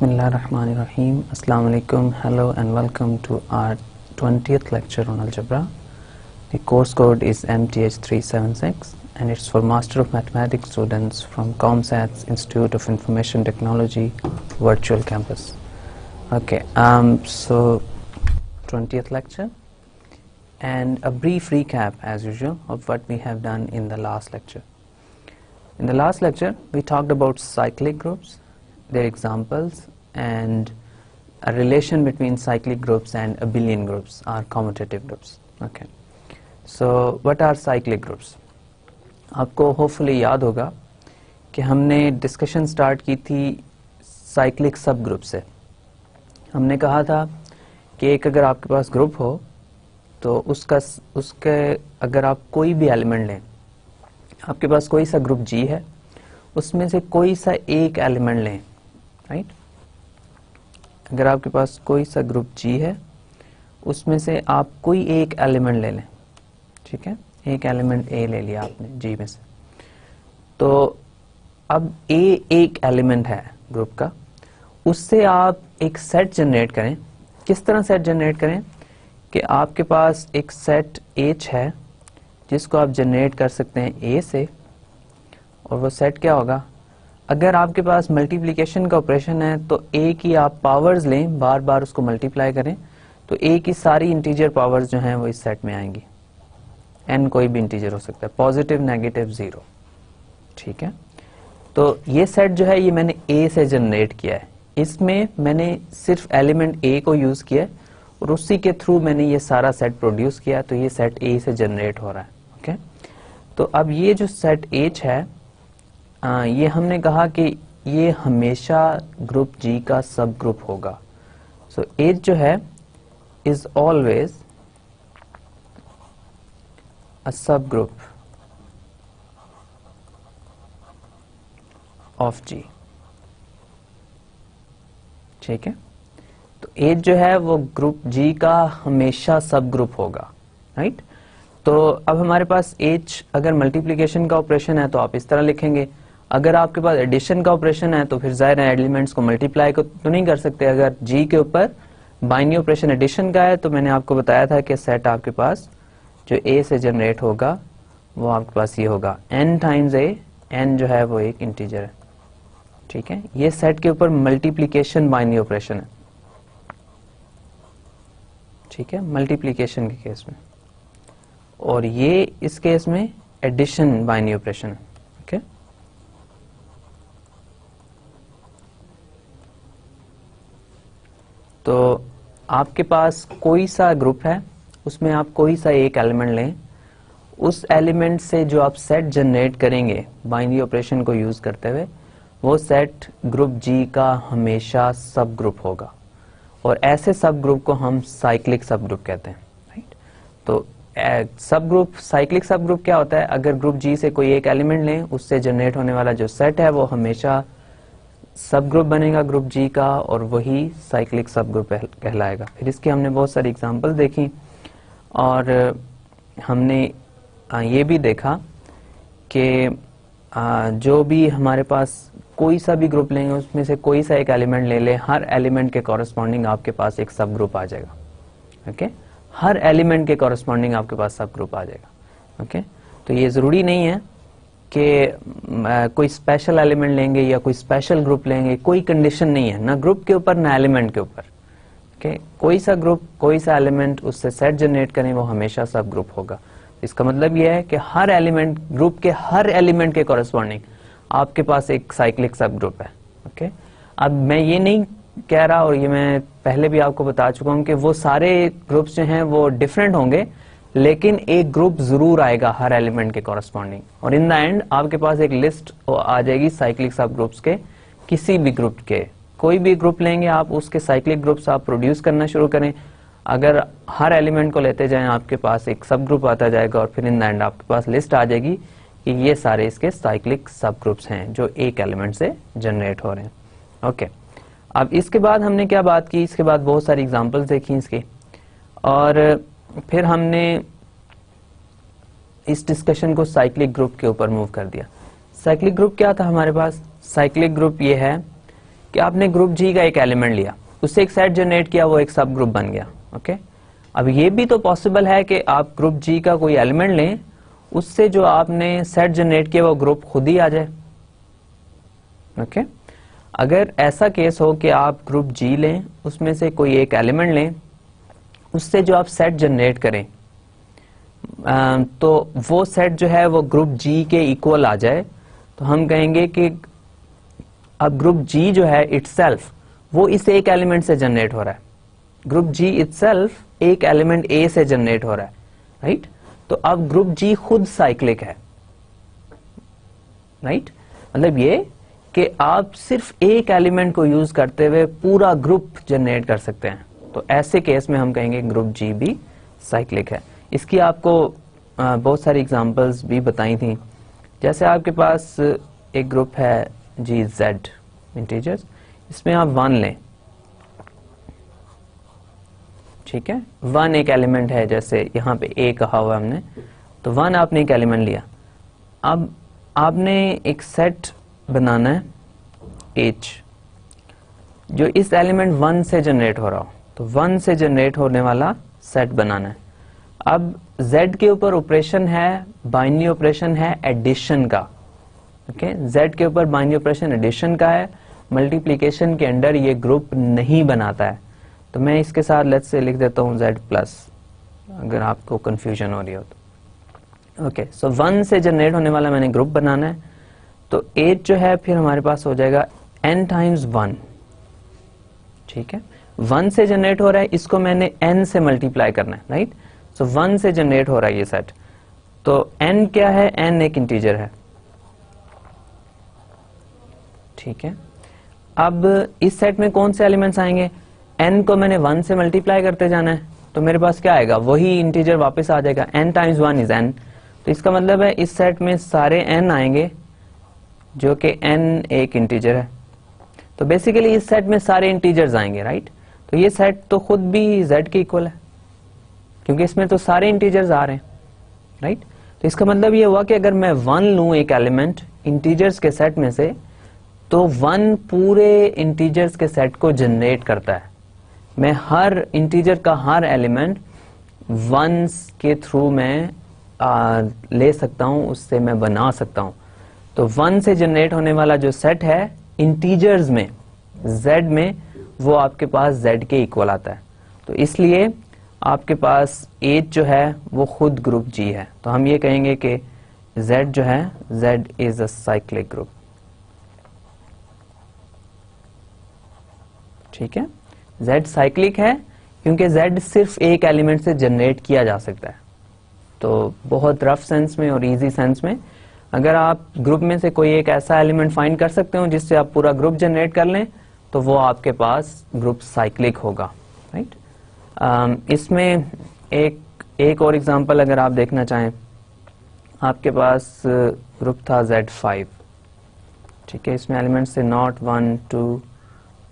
Bismillahirrahmanirrahim. Assalamu alaikum. Hello and welcome to our 20th lecture on algebra. The course code is MTH376 and it's for Master of Mathematics students from ComSat's Institute of Information Technology Virtual Campus. Okay, so 20th lecture and a brief recap as usual of what we have done in the last lecture. In the last lecture we talked about cyclic groups, their examples, and a relation between cyclic groups and abelian groups or commutative groups. Okay, so what are cyclic groups? आपको hopefully याद होगा कि हमने discussion start की थी cyclic सब group से. हमने कहा था कि एक अगर आपके पास ग्रुप हो तो उसके अगर आप कोई भी एलिमेंट लें, आपके पास कोई सा ग्रुप G है, उसमें से कोई सा एक एलिमेंट लें, राइट? अगर आपके पास कोई सा ग्रुप G है, उसमें से आप कोई एक एलिमेंट ले लें, ठीक है? एक एलिमेंट A ले लिया आपने G में से. तो अब A एक एलिमेंट है ग्रुप का, उससे आप एक सेट जनरेट करें. किस तरह सेट जनरेट करें कि आपके पास एक सेट H है जिसको आप जनरेट कर सकते हैं A से, और वो सेट क्या होगा? अगर आपके पास मल्टीप्लिकेशन का ऑपरेशन है तो A की आप पावर्स लें, बार बार उसको मल्टीप्लाई करें, तो A की सारी इंटीजर पावर्स जो हैं वो इस सेट में आएंगी. n कोई भी इंटीजर हो सकता है, पॉजिटिव, नेगेटिव, जीरो, ठीक है? तो ये सेट जो है ये मैंने A से जनरेट किया है. इसमें मैंने सिर्फ एलिमेंट A को यूज किया है और उसी के थ्रू मैंने ये सारा सेट प्रोड्यूस किया, तो ये सेट A से जनरेट हो रहा है. ओके, तो अब ये जो सेट H है, ये हमने कहा कि ये हमेशा ग्रुप G का सब ग्रुप होगा. सो H जो है इज ऑलवेज अ सब ग्रुप ऑफ G, ठीक है? तो H जो है वो ग्रुप G का हमेशा सब ग्रुप होगा, राइट? तो अब हमारे पास H अगर मल्टीप्लिकेशन का ऑपरेशन है तो आप इस तरह लिखेंगे. अगर आपके पास एडिशन का ऑपरेशन है तो फिर जाहिर है एलिमेंट्स को मल्टीप्लाई को तो नहीं कर सकते. अगर G के ऊपर बाइनरी ऑपरेशन एडिशन का है तो मैंने आपको बताया था कि सेट आपके पास जो A से जनरेट होगा वो आपके पास ये होगा n टाइम्स A. n जो है वो एक इंटीजर है, ठीक है? ये सेट के ऊपर मल्टीप्लिकेशन बाइनरी ऑपरेशन है, ठीक है, मल्टीप्लिकेशन के केस में, और ये इस केस में एडिशन बाइनरी ऑपरेशन है. ओके, तो आपके पास कोई सा ग्रुप है, उसमें आप कोई सा एक एलिमेंट लें, उस एलिमेंट से जो आप सेट जनरेट करेंगे बाइनरी ऑपरेशन को यूज करते हुए, वो सेट ग्रुप G का हमेशा सब ग्रुप होगा, और ऐसे सब ग्रुप को हम साइक्लिक सब ग्रुप कहते हैं, राइट? तो सब ग्रुप, साइक्लिक सब ग्रुप क्या होता है? अगर ग्रुप G से कोई एक एलिमेंट लें, उससे जनरेट होने वाला जो सेट है वो हमेशा सब ग्रुप बनेगा ग्रुप G का, और वही साइक्लिक सब ग्रुप कहलाएगा. फिर इसकी हमने बहुत सारी एग्जांपल देखी, और हमने ये भी देखा कि जो भी हमारे पास कोई सा भी ग्रुप लेंगे, उसमें से कोई सा एक एलिमेंट ले ले, हर एलिमेंट के कॉरेस्पॉन्डिंग आपके पास एक सब ग्रुप आ जाएगा. ओके, हर एलिमेंट के कॉरेस्पॉन्डिंग आपके पास सब ग्रुप आ जाएगा. ओके, तो ये जरूरी नहीं है कि कोई स्पेशल एलिमेंट लेंगे या कोई स्पेशल ग्रुप लेंगे, कोई कंडीशन नहीं है, ना ग्रुप के ऊपर ना एलिमेंट के ऊपर. ओके, कोई सा ग्रुप, कोई सा एलिमेंट, उससे सेट जनरेट करें, वो हमेशा सब ग्रुप होगा. इसका मतलब यह है कि हर एलिमेंट, ग्रुप के हर एलिमेंट के कॉरेस्पॉन्डिंग आपके पास एक साइक्लिक सब ग्रुप है. ओके, अब मैं ये नहीं कह रहा, और ये मैं पहले भी आपको बता चुका हूं कि वो सारे ग्रुप्स जो हैं वो डिफरेंट होंगे, लेकिन एक ग्रुप जरूर आएगा हर एलिमेंट के कॉरेस्पॉन्डिंग, और इन द एंड आपके पास एक लिस्ट आ जाएगी साइक्लिक सब ग्रुप्स के. किसी भी ग्रुप के, कोई भी ग्रुप लेंगे आप, उसके साइक्लिक ग्रुप्स आप प्रोड्यूस करना शुरू करें. अगर हर एलिमेंट को लेते जाएं, आपके पास एक सब ग्रुप आता जाएगा, और फिर इन द एंड आपके पास लिस्ट आ जाएगी कि ये सारे इसके साइक्लिक सब ग्रुप्स हैं जो एक एलिमेंट से जनरेट हो रहे हैं. ओके, अब इसके बाद हमने क्या बात की? इसके बाद बहुत सारी एग्जांपल्स देखी इसकी, और फिर हमने इस डिस्कशन को साइक्लिक ग्रुप के ऊपर मूव कर दिया. साइक्लिक ग्रुप क्या था हमारे पास? साइक्लिक ग्रुप ये है कि आपने ग्रुप जी का एक एलिमेंट लिया, उससे एक सेट जनरेट किया, वो एक सब ग्रुप बन गया। ओके, अब ये भी तो पॉसिबल है कि आप ग्रुप जी का कोई एलिमेंट लें, उससे जो आपने सेट जनरेट किया वो ग्रुप खुद ही आ जाए। ओके, अगर ऐसा केस हो कि आप ग्रुप जी लें, उसमें से कोई एक एलिमेंट लें, उससे जो आप सेट जनरेट करें तो वो सेट जो है वो ग्रुप जी के इक्वल आ जाए, तो हम कहेंगे कि अब ग्रुप जी जो है इटसेल्फ वो इस एक एलिमेंट से जनरेट हो रहा है। ग्रुप जी इटसेल्फ एक एलिमेंट ए से जनरेट हो रहा है, राइट? तो अब ग्रुप जी खुद साइक्लिक है, राइट? मतलब ये कि आप सिर्फ एक एलिमेंट को यूज करते हुए पूरा ग्रुप जनरेट कर सकते हैं, तो ऐसे केस में हम कहेंगे ग्रुप जी भी साइक्लिक है। इसकी आपको बहुत सारी एग्जांपल्स भी बताई थी, जैसे आपके पास एक ग्रुप है जी जेड इंटीजर्स, इसमें आप 1 लें, ठीक है, 1 एक एलिमेंट है, जैसे यहाँ पे ए कहा हुआ हमने, तो 1 आपने एक एलिमेंट लिया। अब आपने एक सेट बनाना है H जो इस एलिमेंट 1 से जनरेट हो रहा हो, तो 1 से जनरेट होने वाला सेट बनाना है। अब Z के ऊपर ऑपरेशन है, बाइनरी ऑपरेशन है एडिशन का। ओके, Z के ऊपर बाइनरी ऑपरेशन एडिशन का है, मल्टीप्लिकेशन के अंडर ये ग्रुप नहीं बनाता है। तो मैं इसके साथ लेट्स से लिख देता हूँ Z प्लस, अगर आपको कंफ्यूजन हो रही हो तो। ओके, सो 1 से जनरेट होने वाला मैंने ग्रुप बनाना है, तो 8 जो है फिर हमारे पास हो जाएगा n टाइम्स 1, ठीक है, 1 से जनरेट हो रहा है, इसको मैंने n से मल्टीप्लाई करना है, राइट? सो 1 से जनरेट हो रहा है ये सेट, तो n क्या है? n एक इंटीजर है, ठीक है। अब इस सेट में कौन से एलिमेंट्स आएंगे? n को मैंने 1 से मल्टीप्लाई करते जाना है, तो मेरे पास क्या आएगा? वही इंटीजर वापस आ जाएगा, n टाइम्स 1 इज n। तो इसका मतलब है इस सेट में सारे n आएंगे जो कि n एक इंटीजर है, तो बेसिकली इस सेट में सारे इंटीजर्स आएंगे, राइट? तो ये सेट तो खुद भी z के इक्वल है, क्योंकि इसमें तो सारे इंटीजर्स आ रहे हैं, राइट? तो इसका मतलब ये हुआ कि अगर मैं 1 लूं एक एलिमेंट इंटीजर्स के सेट में से, तो 1 पूरे इंटीजर्स के सेट को जनरेट करता है। मैं हर इंटीजर का हर एलिमेंट 1 के थ्रू मैं ले सकता हूं, उससे मैं बना सकता हूं। तो 1 से जनरेट होने वाला जो सेट है इंटीजर्स में z में, वो आपके पास z के इक्वल आता है, तो इसलिए आपके पास 8 जो है वो खुद ग्रुप G है। तो हम ये कहेंगे कि z जो है, z is a cyclic group, ठीक है। z साइक्लिक है क्योंकि z सिर्फ एक एलिमेंट से जनरेट किया जा सकता है। तो बहुत रफ सेंस में और इजी सेंस में, अगर आप ग्रुप में से कोई एक ऐसा एलिमेंट फाइंड कर सकते हो जिससे आप पूरा ग्रुप जनरेट कर लें, तो वो आपके पास ग्रुप साइक्लिक होगा, राइट? इसमें एक और एग्जांपल अगर आप देखना चाहें, आपके पास ग्रुप था Z5, ठीक है, इसमें एलिमेंट्स थे 0, 1, 2,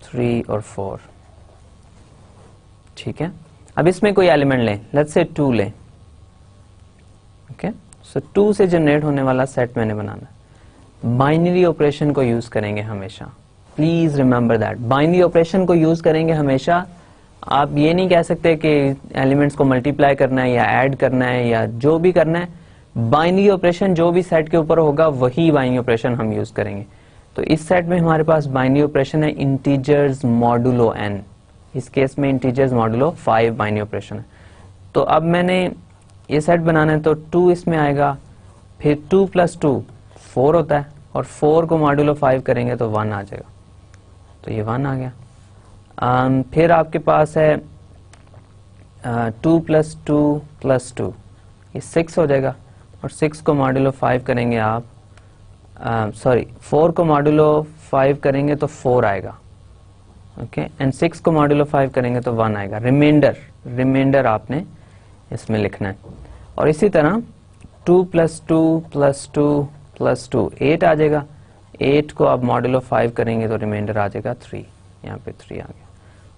3 और 4, ठीक है। अब इसमें कोई एलिमेंट लें, लेट्स से 2 लें, ओके, सो 2 से जनरेट होने वाला सेट मैंने बनाना है। बाइनरी ऑपरेशन को यूज करेंगे हमेशा, please remember that, binary operation को यूज करेंगे हमेशा। आप ये नहीं कह सकते कि एलिमेंट्स को मल्टीप्लाई करना है या ऐड करना है या जो भी करना है, बाइनरी ऑपरेशन जो भी सेट के ऊपर होगा वही बाइनरी ऑपरेशन हम यूज करेंगे। तो इस सेट में हमारे पास बाइनरी ऑपरेशन है इंटीजर्स मॉडुलो n, इस केस में इंटीजर्स मॉडुलो 5 बाइनरी ऑपरेशन है। तो अब मैंने ये सेट बनाना है, तो 2 इसमें आएगा, फिर 2 + 2 4 होता है, और 4 को मॉडुलो 5 करेंगे तो 1 आ जाएगा, तो ये 1 आ गया। फिर आपके पास है 2 + 2 + 2, ये 6 हो जाएगा, और 6 को मॉडुलो 5 करेंगे आप, सॉरी 4 को मॉडुलो 5 करेंगे तो 4 आएगा, ओके, एंड 6 को मॉडुलो 5 करेंगे तो 1 आएगा। रिमाइंडर आपने इसमें लिखना है। और इसी तरह 2 + 2 + 2 + 2 8 आ जाएगा, 8 को आप मॉडुलो 5 करेंगे तो रिमाइंडर आ जाएगा 3, यहाँ पे 3 आ गया।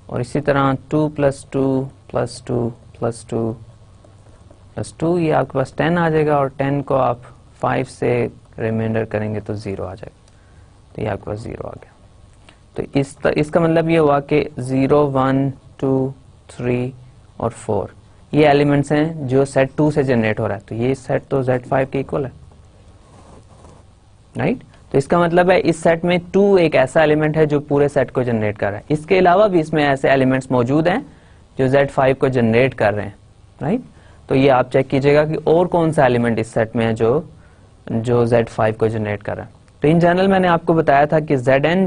और इसी तरह 2 + 2 + 2 + 2 + 2, ये आपके पास 10 आ जाएगा, और 10 को आप 5 से रिमाइंडर करेंगे तो 0 आ जाएगा, तो ये आपके पास 0 आ गया। तो इसका मतलब ये हुआ कि 0 1 2 3 और 4 ये एलिमेंट्स हैं जो सेट 2 से जनरेट हो रहा है, तो ये सेट तो Z5 के इक्वल है, राइट। तो इसका मतलब है इस सेट में 2 एक ऐसा एलिमेंट है जो पूरे सेट को जनरेट कर रहा है। इसके अलावा भी इसमें ऐसे एलिमेंट्स मौजूद हैं जो Z5 को जनरेट कर रहे हैं, राइट। तो ये आप चेक कीजिएगा कि और कौन सा एलिमेंट इस सेट में है जो Z5 को जनरेट कर रहा है। तो इन जनरल मैंने आपको बताया था कि Zn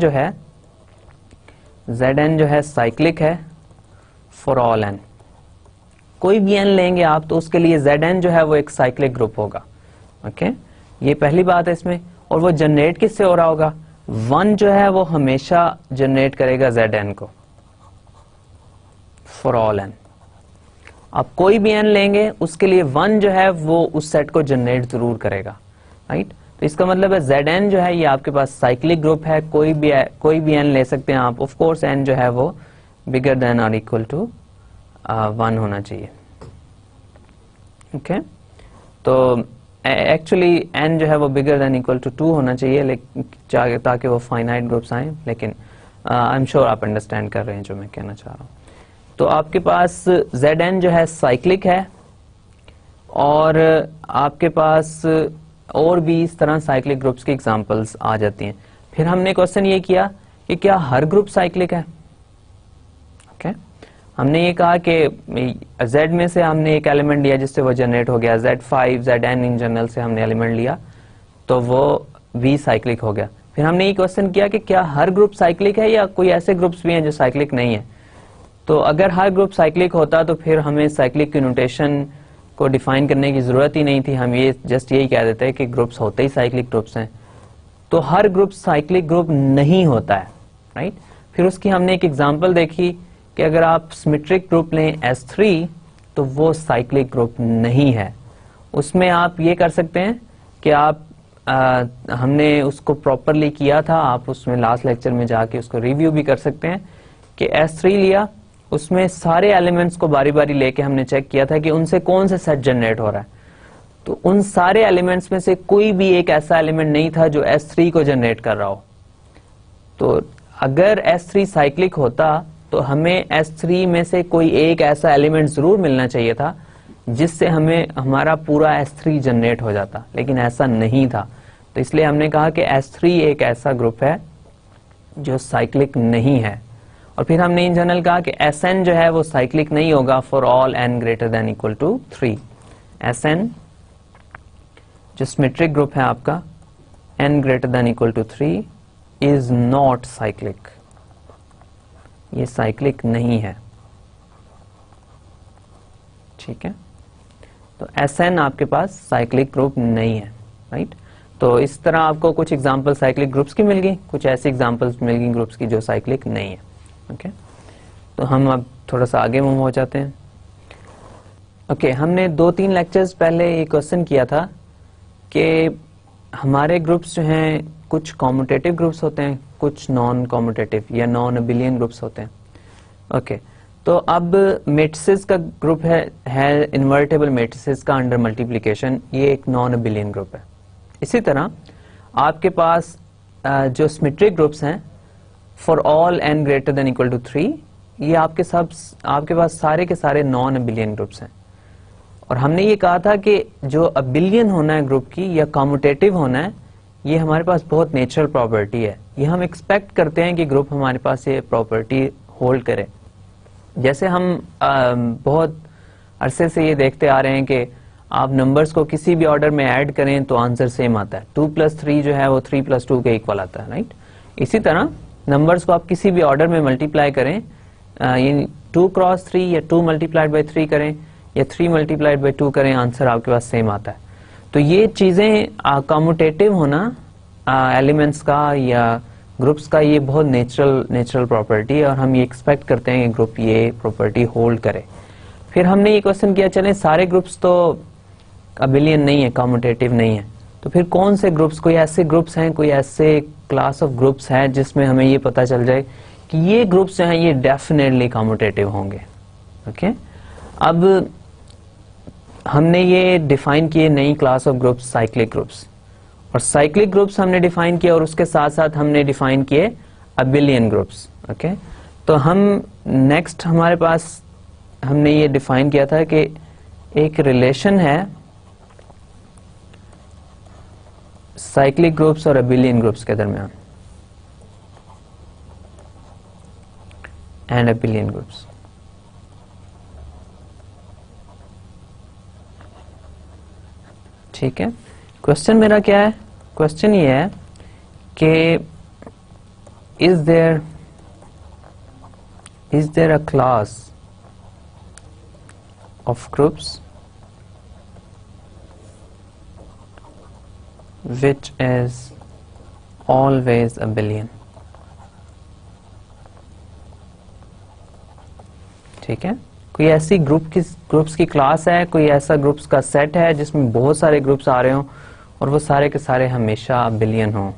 जो है साइक्लिक है फॉर ऑल n। कोई भी n लेंगे आप तो उसके लिए Zn जो है वो एक साइक्लिक ग्रुप होगा, ओके। ये पहली बात है इसमें। और वो जनरेट किससे हो रहा होगा? 1 जो है वो हमेशा जनरेट करेगा Zn को फॉर ऑल n। आप कोई भी n लेंगे उसके लिए 1 जो है वो उस सेट को जनरेट जरूर करेगा, राइट। तो इसका मतलब है Zn जो है ये आपके पास साइक्लिक ग्रुप है, कोई भी n ले सकते हैं आप। ऑफ कोर्स n जो है वो बिगर देन और इक्वल टू 1 होना चाहिए, ओके। तो एक्चुअली n जो है वो बिगर देन इक्वल टू 2 होना चाहिए ताकि वो फाइनाइट ग्रुप्स आए, लेकिन आई एम श्योर आप अंडरस्टैंड कर रहे हैं जो मैं कहना चाह रहा हूँ। तो आपके पास Zn जो है साइक्लिक है, और आपके पास और भी इस तरह साइक्लिक ग्रुप्स की एग्जांपल्स आ जाती हैं। फिर हमने क्वेश्चन ये किया कि क्या हर ग्रुप साइक्लिक है, ओके। हमने ये कहा कि Z में से हमने एक एलिमेंट लिया जिससे वो जनरेट हो गया, Z5 Zn इन जनरल से हमने एलिमेंट लिया तो वो भी साइक्लिक हो गया। फिर हमने ये क्वेश्चन किया कि क्या हर ग्रुप साइक्लिक है या कोई ऐसे ग्रुप्स भी हैं जो साइक्लिक नहीं है। तो अगर हर ग्रुप साइक्लिक होता तो फिर हमें साइक्लिक की नोटेशन को डिफाइन करने की जरूरत ही नहीं थी, हम ये जस्ट यही कह देते हैं कि ग्रुप्स होते ही साइक्लिक ग्रुप्स हैं। तो हर ग्रुप साइक्लिक ग्रुप नहीं होता है, राइट। फिर उसकी हमने एक एग्जांपल देखी कि अगर आप सिमेट्रिक ग्रुप लें S3 तो वो साइक्लिक ग्रुप नहीं है। उसमें आप ये कर सकते हैं कि आप हमने उसको प्रॉपरली किया था, आप उसमें लास्ट लेक्चर में जाके उसको रिव्यू भी कर सकते हैं कि S3 लिया, उसमें सारे एलिमेंट्स को बारी बारी लेके हमने चेक किया था कि उनसे कौन सा सेट जनरेट हो रहा है। तो उन सारे एलिमेंट्स में से कोई भी एक ऐसा एलिमेंट नहीं था जो S3 को जनरेट कर रहा हो। तो अगर S3 साइक्लिक होता तो हमें S3 में से कोई एक ऐसा एलिमेंट जरूर मिलना चाहिए था जिससे हमें हमारा पूरा S3 जनरेट हो जाता, लेकिन ऐसा नहीं था। तो इसलिए हमने कहा कि S3 एक ऐसा ग्रुप है जो साइक्लिक नहीं है। और फिर हमने इन जनरल कहा कि Sn जो है वो साइक्लिक नहीं होगा for all n greater than equal to 3। Sn जो सिमेट्रिक ग्रुप है आपका n greater than equal to 3 is not cyclic, ये साइक्लिक नहीं है, ठीक है। तो Sn आपके पास साइक्लिक ग्रुप नहीं है, राइट। तो इस तरह आपको कुछ एग्जांपल साइक्लिक ग्रुप्स की मिल गई, कुछ ऐसी एग्जांपल्स मिल गई ग्रुप्स की जो साइक्लिक नहीं है, ओके। तो हम अब थोड़ा सा आगे मूव हो जाते हैं, ओके। हमने 2-3 लेक्चर्स पहले ये क्वेश्चन किया था कि हमारे ग्रुप्स जो हैं कुछ कॉम्यूटेटिव ग्रुप्स होते हैं, कुछ नॉन कॉम्यूटेटिव या नॉन अबिलियन ग्रुप्स होते हैं, ओके। तो अब मैट्रिसेस का ग्रुप है इन्वर्टेबल मैट्रिसेस का अंडर मल्टीप्लिकेशन, ये एक नॉन अबिलियन ग्रुप है। इसी तरह आपके पास जो सिमेट्रिक ग्रुप्स हैं for all n greater than equal to 3, ये आपके पास सारे के सारे नॉन अबिलियन ग्रुप्स हैं। और हमने ये कहा था कि जो अबिलियन होना है ग्रुप की या कॉम्यूटेटिव होना है, ये हमारे पास बहुत नेचुरल प्रॉपर्टी है, ये हम एक्सपेक्ट करते हैं कि ग्रुप हमारे पास ये प्रॉपर्टी होल्ड करे। जैसे हम बहुत अरसे से ये देखते आ रहे हैं कि आप नंबर्स को किसी भी ऑर्डर में ऐड करें तो आंसर सेम आता है, 2 + 3 जो है वो 3 + 2 के इक्वल आता है, राइट। इसी तरह नंबर्स को आप किसी भी ऑर्डर में मल्टीप्लाई करें, ये 2 × 3 या 2 × 3 करें या 3 × 2 करें, आंसर आपके पास सेम आता है। तो ये चीजें कॉम्यूटेटिव होना एलिमेंट्स का या ग्रुप्स का, ये बहुत नेचुरल प्रॉपर्टी है और हम ये एक्सपेक्ट करते हैं कि ग्रुप ये प्रॉपर्टी होल्ड करे। फिर हमने ये क्वेश्चन किया, चलें सारे ग्रुप्स तो अबिलियन नहीं है, कॉम्यूटेटिव नहीं है, तो फिर कौन से ग्रुप्स, कोई ऐसे ग्रुप्स हैं, कोई ऐसे क्लास ऑफ ग्रुप्स है जिसमें हमें ये पता चल जाए कि ये ग्रुप्स जो हैं ये डेफिनेटली कॉम्यूटेटिव होंगे, ओके। अब हमने ये डिफाइन किए नई class of groups, cyclic groups. और साइक्लिक ग्रुप्स हमने डिफाइन किया और उसके साथ साथ हमने डिफाइन किए अबिलियन ग्रुप्स। ओके, तो हम नेक्स्ट हमारे पास हमने ये डिफाइन किया था कि एक रिलेशन है साइक्लिक ग्रुप्स और अबिलियन ग्रुप्स के दरमियान, एंड अबिलियन ग्रुप्स। ठीक है, क्वेश्चन मेरा क्या है? क्वेश्चन ये है कि is there a class of groups which is always abelian। ठीक है, कोई ऐसी ग्रुप्स की क्लास है, कोई ऐसा ग्रुप्स का सेट है जिसमें बहुत सारे ग्रुप्स आ रहे हों और वो सारे के सारे हमेशा अबिलियन हों।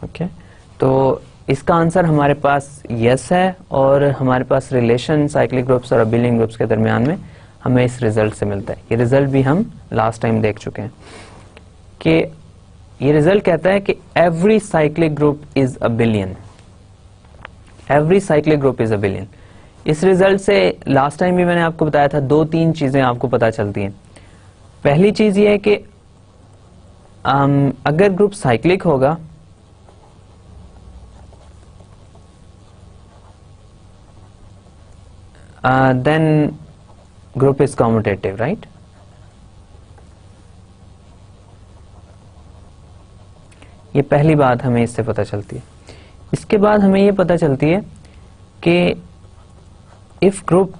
ओके, तो इसका आंसर हमारे पास यस है, और हमारे पास रिलेशन साइक्लिक ग्रुप्स और अबिलियन ग्रुप्स के दरमियान में हमें इस रिजल्ट से मिलता है। ये रिजल्ट भी हम लास्ट टाइम देख चुके हैं कि ये रिजल्ट कहता है कि every cyclic group is abelian. Every cyclic group is abelian. इस रिजल्ट से लास्ट टाइम भी मैंने आपको बताया था, 2-3 चीजें आपको पता चलती हैं। पहली चीज ये है कि अगर ग्रुप साइक्लिक होगा then group is commutative, right. ये पहली बात हमें इससे पता चलती है। इसके बाद हमें ये पता चलती है कि if group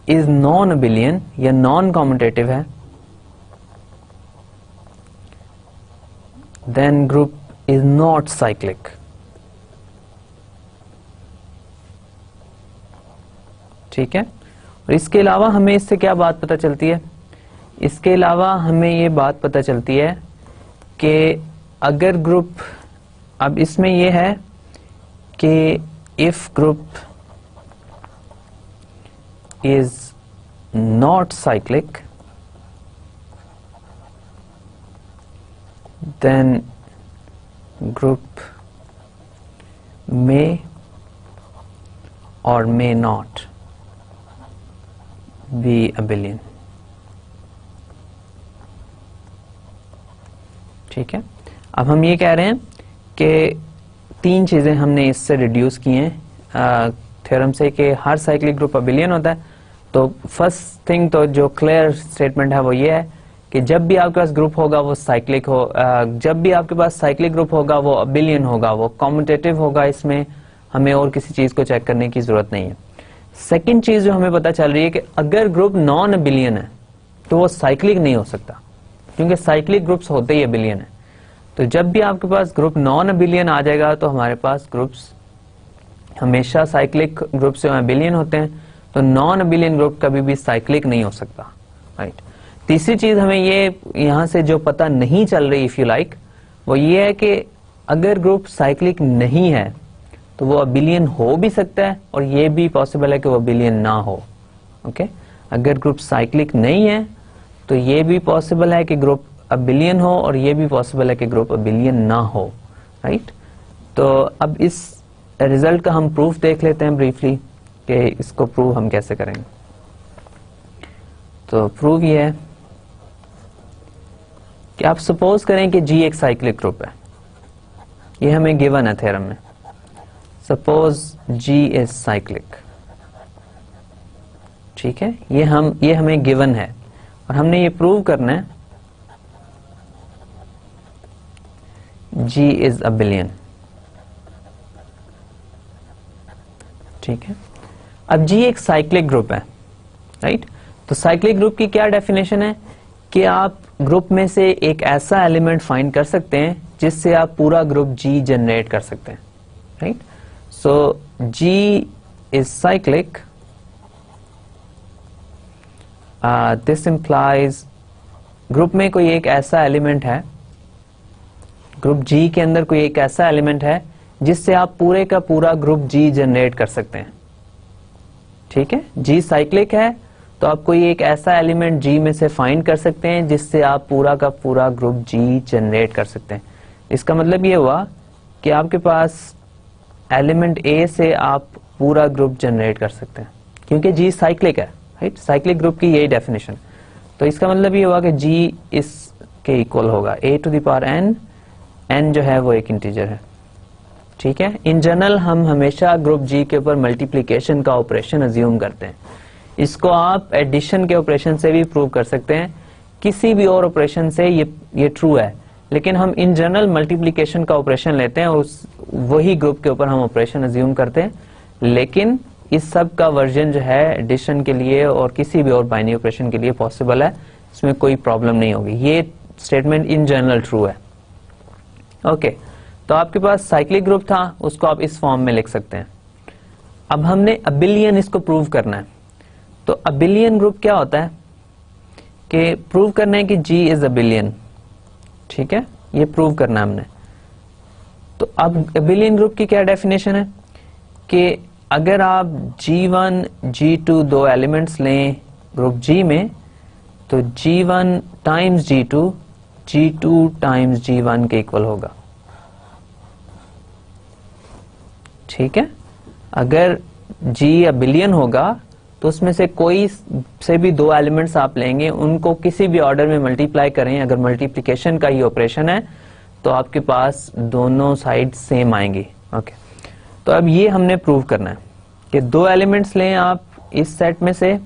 is non abelian या नॉन कम्यूटेटिव है, then group is not cyclic. ठीक है, और इसके अलावा हमें इससे क्या बात पता चलती है? इसके अलावा हमें ये बात पता चलती है कि अगर ग्रुप, अब इसमें यह है कि if group is not cyclic then group may और मे नॉट बी अबिलियन। ठीक है, अब हम ये कह रहे हैं कि 3 चीजें हमने इससे रिड्यूस की हैं थ्योरम से कि हर साइक्लिक ग्रुप अबिलियन होता है। तो फर्स्ट थिंग तो जो क्लियर स्टेटमेंट है वो ये है कि जब भी आपके पास ग्रुप होगा वो साइक्लिक हो, जब भी आपके पास साइक्लिक ग्रुप होगा वो अबिलियन होगा, वो कम्यूटेटिव होगा। इसमें हमें और किसी चीज को चेक करने की जरूरत नहीं है। सेकेंड चीज जो हमें पता चल रही है कि अगर ग्रुप नॉन अबिलियन है तो वो साइक्लिक नहीं हो सकता, क्योंकि साइक्लिक ग्रुप्स होते ही अबिलियन है। तो जब भी आपके पास ग्रुप नॉन अबिलियन आ जाएगा तो हमारे पास ग्रुप्स हमेशा साइक्लिक ग्रुप से अबिलियन होते हैं, तो नॉन अबिलियन ग्रुप कभी भी साइक्लिक नहीं हो सकता, राइट। तीसरी चीज हमें ये यहां से जो पता नहीं चल रही, इफ यू लाइक, वो ये है कि अगर ग्रुप साइक्लिक नहीं है तो वो अबिलियन हो भी सकता है, और ये भी पॉसिबल है कि वो अबिलियन ना हो। ओके, अगर ग्रुप साइक्लिक नहीं है तो ये भी पॉसिबल है कि ग्रुप अबिलियन हो, और ये भी पॉसिबल है कि ग्रुप अबिलियन ना हो, राइट। तो अब इस रिजल्ट का हम प्रूफ देख लेते हैं ब्रीफली कि इसको प्रूव हम कैसे करेंगे। तो प्रूव ये है कि आप सपोज करें कि G एक साइक्लिक ग्रुप है, ये हमें गिवन है थ्योरम में। सपोज G इज साइक्लिक, ठीक है, ये हमें गिवन है और हमने ये प्रूव करना है G इज अबिलियन। ठीक है, अब G एक साइक्लिक ग्रुप है, राइट। तो साइक्लिक ग्रुप की क्या डेफिनेशन है कि आप ग्रुप में से एक ऐसा एलिमेंट फाइंड कर सकते हैं जिससे आप पूरा ग्रुप G जनरेट कर सकते हैं, right. So G is cyclic, this implies group में कोई एक ऐसा एलिमेंट है, ग्रुप G के अंदर कोई एक ऐसा एलिमेंट है जिससे आप पूरे का पूरा ग्रुप G जनरेट कर सकते हैं। ठीक है, G साइक्लिक है तो आप कोई एक ऐसा एलिमेंट G में से फाइंड कर सकते हैं जिससे आप पूरा का पूरा ग्रुप G जनरेट कर सकते हैं। इसका मतलब ये हुआ कि आपके पास एलिमेंट ए से आप पूरा ग्रुप जनरेट कर सकते हैं, क्योंकि जी साइक्लिक है, राइट। साइक्लिक ग्रुप की यही डेफिनेशन। तो इसका मतलब ये हुआ कि जी इसके इक्वल होगा a to the power n, n जो है वो एक इंटीजर है, ठीक है। इन जनरल हम हमेशा ग्रुप जी के ऊपर मल्टीप्लिकेशन का ऑपरेशन अज्यूम करते हैं। इसको आप एडिशन के ऑपरेशन से भी प्रूव कर सकते हैं, किसी भी और ऑपरेशन से ये ट्रू है, लेकिन हम इन जनरल मल्टीप्लिकेशन का ऑपरेशन लेते हैं, उस वही ग्रुप के ऊपर हम ऑपरेशन अज्यूम करते हैं। लेकिन इस सब का वर्जन जो है एडिशन के लिए और किसी भी और बाइनरी ऑपरेशन के लिए पॉसिबल है, इसमें कोई प्रॉब्लम नहीं होगी। ये स्टेटमेंट इन जनरल ट्रू है। ओके, तो आपके पास साइक्लिक ग्रुप था, उसको आप इस फॉर्म में लिख सकते हैं। अब हमने अबिलियन इसको प्रूव करना है। तो अबिलियन ग्रुप क्या होता है कि प्रूव करना है कि G इज अबिलियन, ठीक है, ये प्रूव करना है हमने। तो अब अबिलियन ग्रुप की क्या डेफिनेशन है कि अगर आप G1 G2 दो एलिमेंट्स लें ग्रुप G में, तो G1 times G2 G2 times G1 के इक्वल होगा, ठीक है। अगर G अबिलियन होगा तो उसमें से कोई से भी दो एलिमेंट्स आप लेंगे, उनको किसी भी ऑर्डर में मल्टीप्लाई करें, अगर मल्टीप्लिकेशन का ही ऑपरेशन है तो आपके पास दोनों साइड सेम आएंगी। ओके, तो अब ये हमने प्रूव करना है कि दो एलिमेंट्स लें आप इस सेट में से,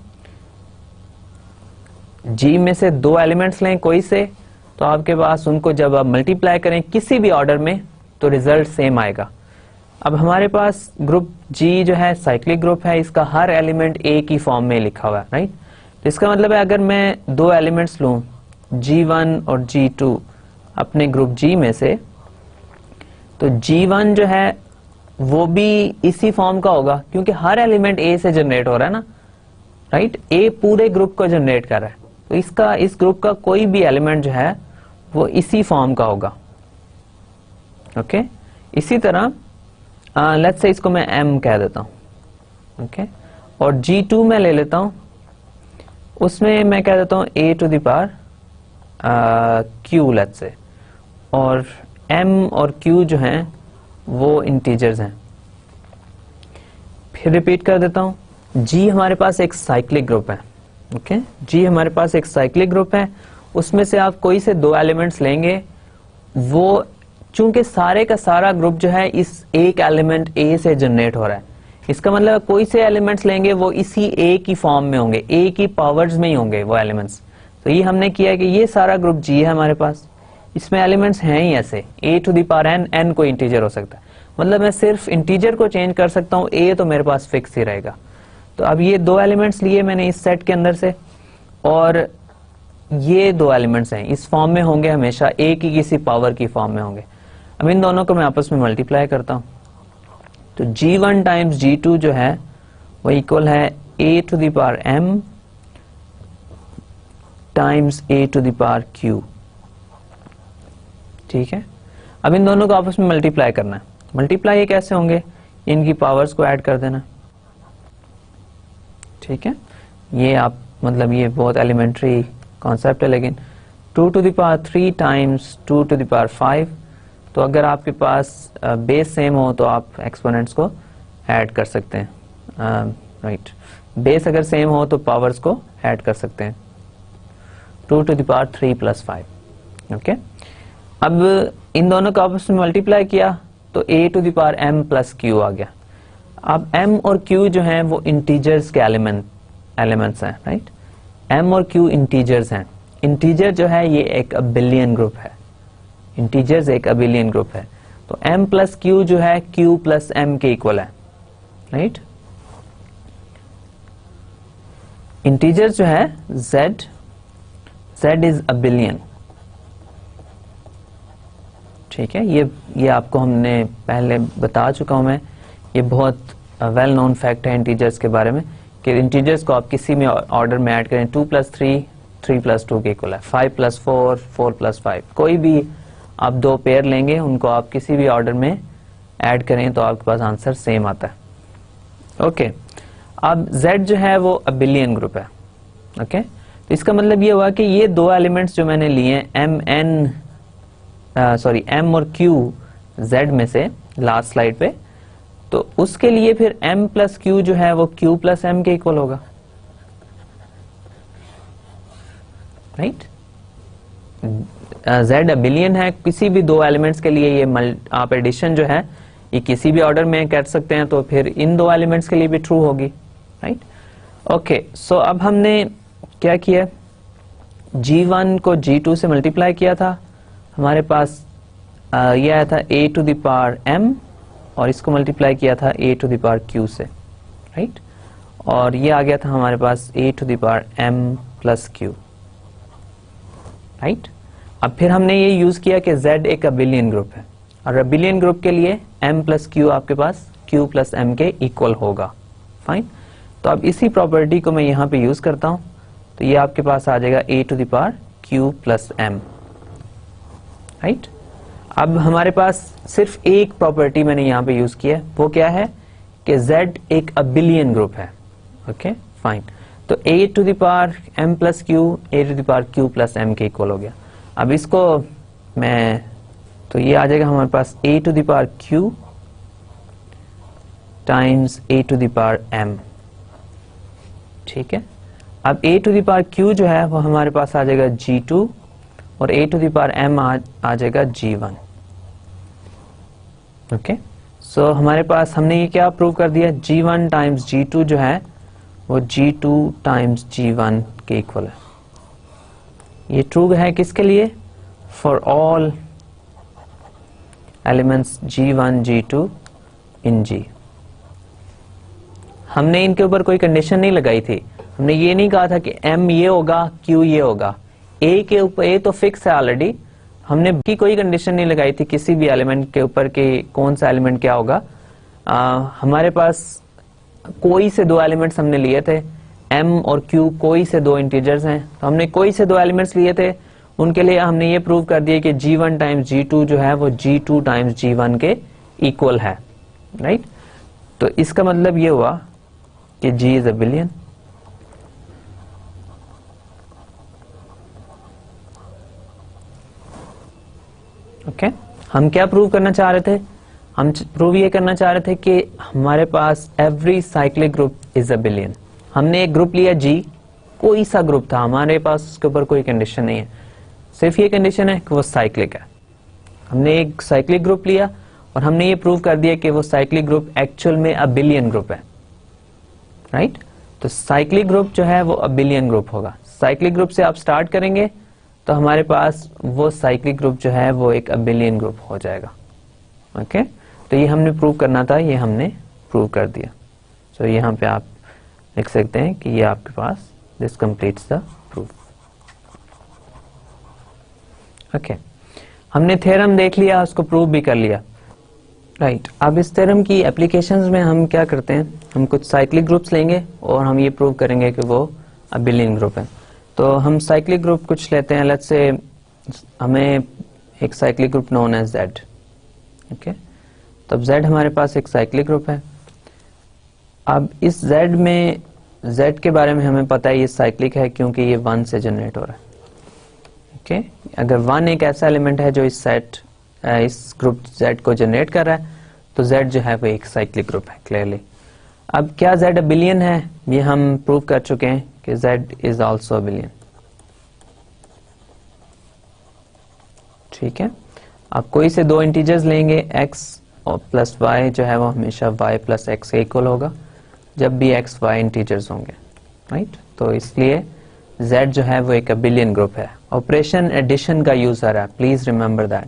G में से दो एलिमेंट्स लें कोई से, तो आपके पास उनको जब आप मल्टीप्लाई करें किसी भी ऑर्डर में तो रिजल्ट सेम आएगा। अब हमारे पास ग्रुप G जो है साइक्लिक ग्रुप है, इसका हर एलिमेंट A की फॉर्म में लिखा हुआ है, राइट। तो इसका मतलब है अगर मैं दो एलिमेंट्स लूं G1 और G2 अपने ग्रुप G में से, तो G1 जो है वो भी इसी फॉर्म का होगा, क्योंकि हर एलिमेंट A से जनरेट हो रहा है ना, राइट। A पूरे ग्रुप को जनरेट कर रहा है, तो इसका इस ग्रुप का कोई भी एलिमेंट जो है वो इसी फॉर्म का होगा। ओके, इसी तरह लेट्स से इसको मैं M कह देता हूं, ओके, और G2 में ले लेता हूं, उसमें मैं कह देता हूं a to the power Q let's say, और M और Q जो हैं वो इंटीजर्स हैं। फिर रिपीट कर देता हूं, G हमारे पास एक साइक्लिक ग्रुप है, ओके, G हमारे पास एक साइक्लिक ग्रुप है, उसमें से आप कोई से दो एलिमेंट्स लेंगे, वो चूंकि सारे का सारा ग्रुप जो है इस एक एलिमेंट A से जनरेट हो रहा है, इसका मतलब कोई से एलिमेंट्स लेंगे वो इसी A की फॉर्म में होंगे, A की पावर्स में ही होंगे वो एलिमेंट्स। तो ये हमने किया कि ये सारा ग्रुप G है हमारे पास, इसमें एलिमेंट्स हैं ही ऐसे a to the power n, n कोई इंटीजर हो सकता है, मतलब मैं सिर्फ इंटीजर को चेंज कर सकता हूँ, a तो मेरे पास फिक्स ही रहेगा। तो अब ये दो एलिमेंट्स लिए मैंने इस सेट के अंदर से, और ये दो एलिमेंट्स हैं इस फॉर्म में होंगे, हमेशा a की किसी पावर की फॉर्म में होंगे। अब इन दोनों को मैं आपस में मल्टीप्लाई करता हूं, तो G1 टाइम्स G2 जो है वो इक्वल है a to the power m times a to the power q, ठीक है। अब इन दोनों को आपस में मल्टीप्लाई करना है। मल्टीप्लाई कैसे होंगे, इनकी पावर्स को ऐड कर देना, ठीक है। ये आप मतलब ये बहुत एलिमेंट्री कॉन्सेप्ट है, लेकिन 2 to the power 3 times 2 to the power 5, तो अगर आपके पास बेस सेम हो तो आप एक्सपोनेंट्स को ऐड कर सकते हैं, राइट। बेस अगर सेम हो तो पावर्स को ऐड कर सकते हैं, 2 to the power 3 plus 5, okay. अब इन दोनों को आपस में मल्टीप्लाई किया तो a to the power m plus q आ गया। अब m और q जो हैं वो इंटीजर्स के एलिमेंट्स हैं, राइट। m और q इंटीजर्स हैं। इंटीजर जो है ये एक अबिलियन ग्रुप है, इंटीजर्स एक अबिलियन ग्रुप है, तो m प्लस q जो है q प्लस m के इक्वल है, राइट। इंटीजर्स जो है z इज अबिलियन, ठीक है। ये आपको हमने पहले बता चुका हूं मैं, ये बहुत वेल नोन फैक्ट है इंटीजर्स के बारे में कि इंटीजर्स को आप किसी में ऑर्डर में ऐड करें, 2 प्लस 3 3 प्लस 2 के इक्वल है, 5 प्लस 4 4 प्लस 5, कोई भी आप दो पेयर लेंगे उनको आप किसी भी ऑर्डर में ऐड करें तो आपके पास आंसर सेम आता है, ओके। अब z जो है वो अबिलियन ग्रुप है, ओके। तो इसका मतलब ये हुआ कि ये दो एलिमेंट्स जो मैंने लिए m और q Z में से लास्ट स्लाइड पे, तो उसके लिए फिर M प्लस Q जो है वो Q प्लस M के इक्वल होगा, राइट। Z अबिलियन है, किसी भी दो एलिमेंट्स के लिए ये आप एडिशन जो है ये किसी भी ऑर्डर में कर सकते हैं, तो फिर इन दो एलिमेंट्स के लिए भी ट्रू होगी, राइट। ओके, सो अब हमने क्या किया, G1 को G2 से मल्टीप्लाई किया था, हमारे पास ये आया था a to the power m, और इसको मल्टीप्लाई किया था a to the power q से, राइट, और ये आ गया था हमारे पास a to the power m plus q, right. अब फिर हमने ये यूज किया कि Z एक अबिलियन ग्रुप है, और अबिलियन ग्रुप के लिए m प्लस q आपके पास q प्लस m के इक्वल होगा, फाइन। तो अब इसी प्रॉपर्टी को मैं यहाँ पे यूज करता हूँ, तो ये आपके पास आ जाएगा a to the power q plus m, right. अब हमारे पास सिर्फ एक प्रॉपर्टी मैंने यहाँ पे यूज किया है, वो क्या है कि Z एक अबिलियन ग्रुप है, ओके फाइन। तो a to the power m plus q a to the power q plus m के इक्वल हो गया। अब इसको मैं, तो ये आ जाएगा हमारे पास a to the power q times a to the power m, ठीक है। अब a to the power q जो है वो हमारे पास आ जाएगा G2, और a to the power m आ जाएगा G1, ओके। सो हमारे पास हमने ये क्या प्रूव कर दिया, G1 टाइम्स G2 जो है वो G2 टाइम्स G1 के इक्वल है। ये ट्रू है किसके लिए, for all elements G1 G2 in G। हमने इनके ऊपर कोई कंडीशन नहीं लगाई थी, हमने ये नहीं कहा था कि M ये होगा Q ये होगा, A के ऊपर A तो फिक्स है ऑलरेडी, हमने की कोई कंडीशन नहीं लगाई थी किसी भी एलिमेंट के ऊपर कि कौन सा एलिमेंट क्या होगा। हमारे पास कोई से दो एलिमेंट्स हमने लिए थे, M और Q कोई से दो इंटीजर्स हैं, तो हमने कोई से दो एलिमेंट्स लिए थे, उनके लिए हमने ये प्रूव कर दिया कि G1 टाइम्स G2 जो है वो G2 टाइम्स G1 के इक्वल है, राइट। तो इसका मतलब ये हुआ कि G इज अबिलियन, ओके। हम क्या प्रूव करना चाह रहे थे, हम प्रूव ये करना चाह रहे थे कि हमारे पास every cyclic group is abelian. हमने एक ग्रुप लिया G, कोई सा ग्रुप था हमारे पास, उसके ऊपर कोई कंडीशन नहीं है, सिर्फ ये कंडीशन है कि वो साइक्लिक है। हमने एक साइक्लिक ग्रुप लिया और हमने ये प्रूव कर दिया कि वो साइक्लिक ग्रुप एक्चुअल में अबिलियन ग्रुप है, राइट। तो साइक्लिक ग्रुप जो है वो अबिलियन ग्रुप होगा। साइक्लिक ग्रुप से आप स्टार्ट करेंगे तो हमारे पास वो साइक्लिक ग्रुप जो है वो एक अबिलियन ग्रुप हो जाएगा, ओके। तो ये हमने प्रूव करना था, ये हमने प्रूव कर दिया। सो यहाँ पे आप लिख सकते हैं कि ये आपके पास this completes the proof, okay. हमने थ्योरम देख लिया, उसको प्रूव भी कर लिया, राइट। अब इस थ्योरम की एप्लीकेशंस में हम क्या करते हैं, हम कुछ साइक्लिक ग्रुप्स लेंगे और हम ये प्रूव करेंगे कि वो अबिलियन ग्रुप है। तो हम साइक्लिक ग्रुप कुछ लेते हैं, लेट्स से हमें एक cyclic group known as Z, okay. तो अब Z हमारे पास एक साइक्लिक ग्रुप है। अब इस Z में, Z के बारे में हमें पता है ये साइक्लिक है क्योंकि ये 1 से जनरेट हो रहा है, ओके। अगर 1 एक ऐसा एलिमेंट है जो इस ग्रुप Z को जनरेट कर रहा है, तो Z जो है वो एक साइक्लिक ग्रुप है क्लियरली। अब क्या Z अबिलियन है, ये हम प्रूव कर चुके हैं कि Z इज आल्सो अबिलियन, ठीक है। आप कोई से दो इंटीजर्स लेंगे, x और प्लस y जो है वो हमेशा y प्लस x के इक्वल होगा जब भी x y इंटीजर्स होंगे, राइट। तो इसलिए Z जो है वो एक अबिलियन ग्रुप है। ऑपरेशन एडिशन का यूज आ रहा है, प्लीज रिमेंबर दैट,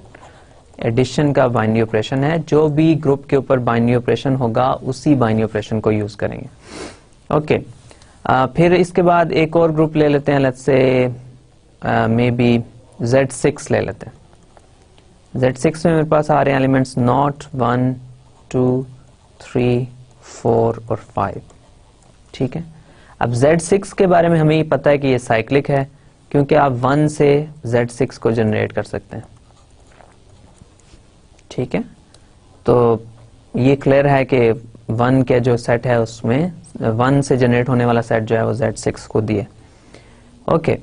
एडिशन का बाइनरी ऑपरेशन है, जो भी ग्रुप के ऊपर बाइनरी ऑपरेशन होगा उसी बाइनरी ऑपरेशन को यूज करेंगे, ओके। फिर इसके बाद एक और ग्रुप ले लेते हैं, let's say may be Z6 ले लेते हैं। Z6 में मेरे पास आ रहे हैं एलिमेंट्स नॉट 1 2 3 4 और 5, ठीक है। अब Z6 के बारे में हमें ये पता है कि ये साइक्लिक है क्योंकि आप 1 से Z6 को जनरेट कर सकते हैं, ठीक है। तो ये क्लियर है कि 1 के जो सेट है उसमें 1 से जनरेट होने वाला सेट जो है वो Z6 को दिए, ओके।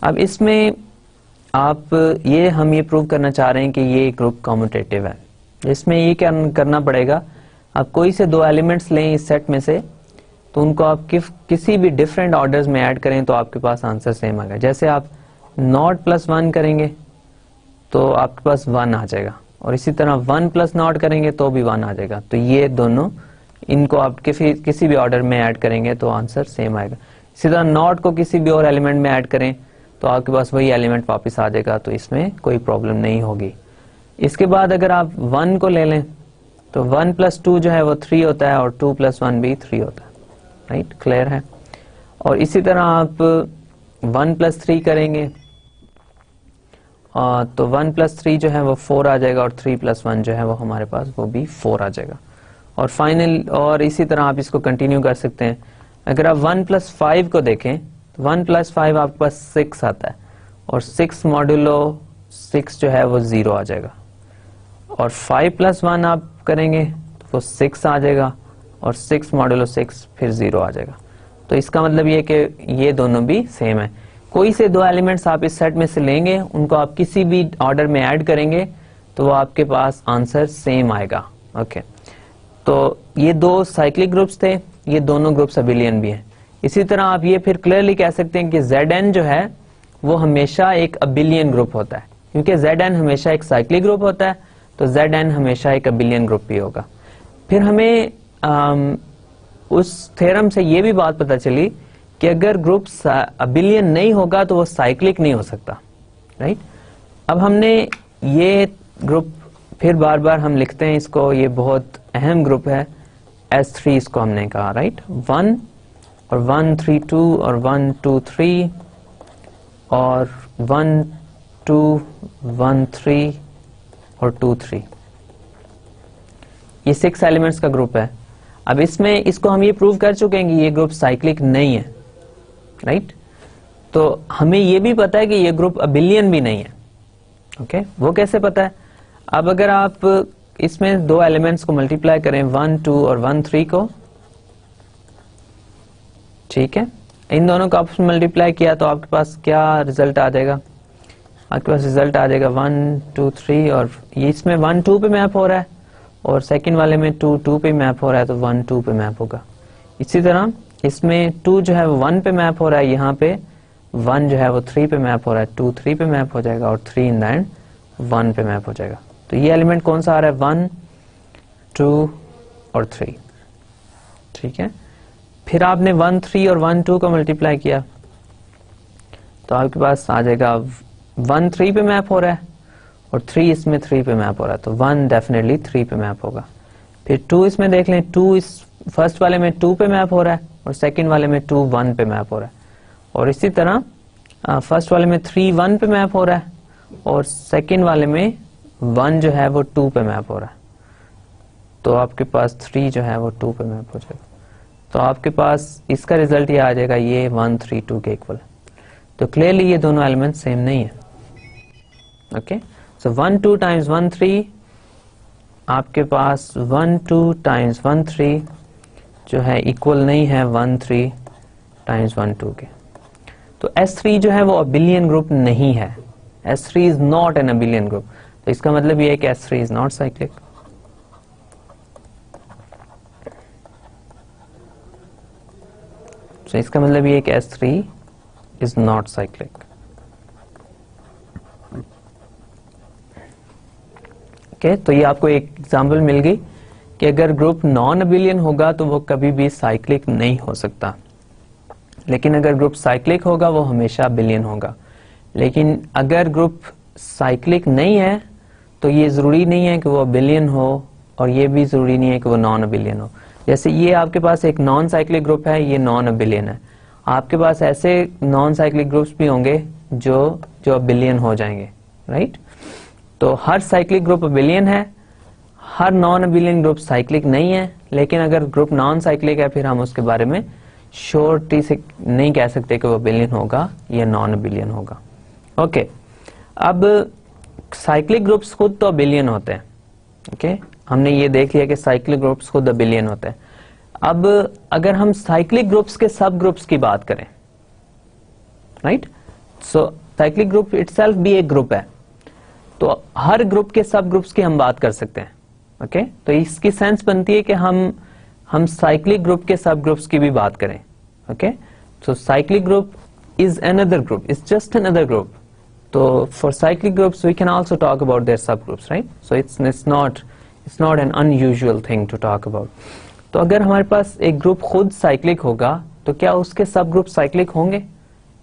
अब इसमें आप हम ये प्रूव करना चाह रहे हैं कि ये ग्रुप कम्यूटेटिव है, इसमें ये क्या करना पड़ेगा, आप कोई से दो एलिमेंट्स लें इस सेट में से, तो उनको आप किसी भी डिफरेंट ऑर्डर्स में ऐड करें तो आपके पास आंसर सेम आएगा। जैसे आप नॉट प्लस 1 करेंगे तो आपके पास 1 आ जाएगा, और इसी तरह 1 प्लस नॉट करेंगे तो भी 1 आ जाएगा। तो ये दोनों, इनको आप किसी भी ऑर्डर में ऐड करेंगे तो आंसर सेम आएगा। इसी तरह नॉट को किसी भी और एलिमेंट में ऐड करें तो आपके पास वही एलिमेंट वापस आ जाएगा, तो इसमें कोई प्रॉब्लम नहीं होगी। इसके बाद अगर आप 1 को ले लें तो 1 प्लस 2 जो है वो 3 होता है, और 2 प्लस 1 भी 3 होता है। राइट, क्लियर है। और इसी तरह आप 1 प्लस 3 करेंगे तो 1 प्लस 3 जो है वो 4 आ जाएगा, और 3 प्लस 1 जो है वो हमारे पास वो भी 4 आ जाएगा। और फाइनल, और इसी तरह आप इसको कंटिन्यू कर सकते हैं। अगर आप 1 प्लस 5 को देखें तो 1 प्लस 5 आपके पास 6 आता है, और 6 मॉड्यूलो 6 जो है वो 0 आ जाएगा। और 5 प्लस 1 आप करेंगे तो वो 6 आ जाएगा, और 6 मॉड्यूलो 6 फिर 0 आ जाएगा। तो इसका मतलब ये कि ये दोनों भी सेम है। कोई से दो एलिमेंट्स आप इस सेट में से लेंगे, उनको आप किसी भी ऑर्डर में ऐड करेंगे तो वो आपके पास आंसर सेम आएगा। ओके, तो ये दो साइक्लिक ग्रुप्स थे, ये दोनों ग्रुप्स अबिलियन भी हैं। इसी तरह आप ये फिर क्लियरली कह सकते हैं कि Zn जो है वो हमेशा एक अबिलियन ग्रुप होता है, क्योंकि Zn हमेशा एक साइक्लिक ग्रुप होता है, तो Zn हमेशा एक अबिलियन ग्रुप भी होगा। फिर हमें उस थ्योरम से ये भी बात पता चली कि अगर ग्रुप अबिलियन नहीं होगा तो वो साइक्लिक नहीं हो सकता। राइट, अब हमने ये ग्रुप फिर बार बार हम लिखते हैं इसको, ये बहुत अहम ग्रुप है S3 इसको हमने कहा। राइट, 1 और 1 3 2 और 1 2 3 और 1 2 1 3 और 2 3, ये 6 एलिमेंट्स का ग्रुप है। अब इसमें इसको हम ये प्रूव कर चुके हैं कि ये ग्रुप साइक्लिक नहीं है। राइट, तो हमें ये भी पता है कि ये ग्रुप अबिलियन भी नहीं है। ओके, वो कैसे पता है? अब अगर आप इसमें दो एलिमेंट्स को मल्टीप्लाई करें, 1 2 और 1 3 को, ठीक है, इन दोनों को आपस में मल्टीप्लाई किया तो आपके पास क्या रिजल्ट आ जाएगा? आपके पास रिजल्ट आ जाएगा 1 2 3, और ये इसमें 1 2 पे मैप हो रहा है, और सेकंड वाले में 2 2 पे मैप हो रहा है, तो 1 2 पे मैप होगा। इसी तरह इसमें 2 जो है वो 1 पे मैप हो रहा है, यहाँ पे 1 जो है वो 3 पे मैप हो रहा है, 2 3 पे मैप हो जाएगा, और 3 इन द एंड 1 पे मैप हो जाएगा। तो ये एलिमेंट कौन सा आ रहा है? 1 2 और 3। ठीक है, फिर आपने 1 3 और 1 2 को मल्टीप्लाई किया तो आपके पास आ जाएगा 1 3 पे मैप हो रहा है, और 3 इसमें 3 पे मैप हो रहा है, तो 1 डेफिनेटली 3 पे मैप होगा। फिर 2 इसमें देख लें, 2 इस फर्स्ट वाले में 2 पे मैप हो रहा है, और सेकंड वाले में 2 1 पे मैप हो रहा है। और इसी तरह फर्स्ट वाले में 3 1 पे मैप हो रहा है, और सेकंड वाले में 1 जो है वो 2 पे मैप हो रहा है, तो आपके पास 3 जो है वो 2 पे मैप हो जाएगा। तो आपके पास इसका रिजल्ट ये आ जाएगा, ये 1 3 2 के इक्वल है। तो क्लियरली ये दोनों एलिमेंट सेम नहीं है। ओके, सो 1 2 टाइम्स 1 3, आपके पास 1 2 टाइम्स 1 3 जो है इक्वल नहीं है 1 3 टाइम्स 1 2 के। तो S3 जो है वो अबिलियन ग्रुप नहीं है। S3 is not an abelian group. तो इसका मतलब ये है कि S3 इज नॉट साइक्लिक। तो इसका मतलब ये है कि S3 is not cyclic. Okay, तो ये आपको एक एग्जांपल मिल गई कि अगर ग्रुप नॉन अबिलियन होगा तो वो कभी भी साइक्लिक नहीं हो सकता, लेकिन अगर ग्रुप साइक्लिक होगा वो हमेशा अबिलियन होगा। लेकिन अगर ग्रुप साइक्लिक नहीं है तो ये जरूरी नहीं है कि वो अबिलियन हो, और ये भी जरूरी नहीं है कि वो नॉन अबिलियन हो। जैसे ये आपके पास एक नॉन साइक्लिक ग्रुप है, ये नॉन अबिलियन है। आपके पास ऐसे नॉन साइक्लिक ग्रुप्स भी होंगे जो अबिलियन हो जाएंगे। राइट, तो हर साइक्लिक ग्रुप अबिलियन है, हर नॉन अबिलियन ग्रुप साइक्लिक नहीं है। लेकिन अगर ग्रुप नॉन साइक्लिक है फिर हम उसके बारे में श्योरिटी से नहीं कह सकते कि वो अबिलियन होगा या नॉन अबिलियन होगा। ओके, अब साइक्लिक ग्रुप्स खुद तो अबिलियन होते हैं। ओके, हमने ये देख लिया कि साइक्लिक ग्रुप्स खुद अबिलियन होते हैं। अब अगर हम साइक्लिक ग्रुप्स के सब ग्रुप्स की बात करें, राइट, सो साइक्लिक ग्रुप इटसेल्फ भी एक ग्रुप है, तो हर ग्रुप के सब ग्रुप्स की हम बात कर सकते हैं। ओके तो इसकी सेंस बनती है कि हम साइक्लिक ग्रुप के सब ग्रुप्स की भी बात करें. Okay so cyclic group is another group, it's just another group. So for cyclic groups we can also talk about their subgroups, right? So it's not an unusual thing to talk about. तो अगर हमारे पास एक group खुद cyclic होगा तो क्या उसके सब ग्रुप साइक्लिक होंगे?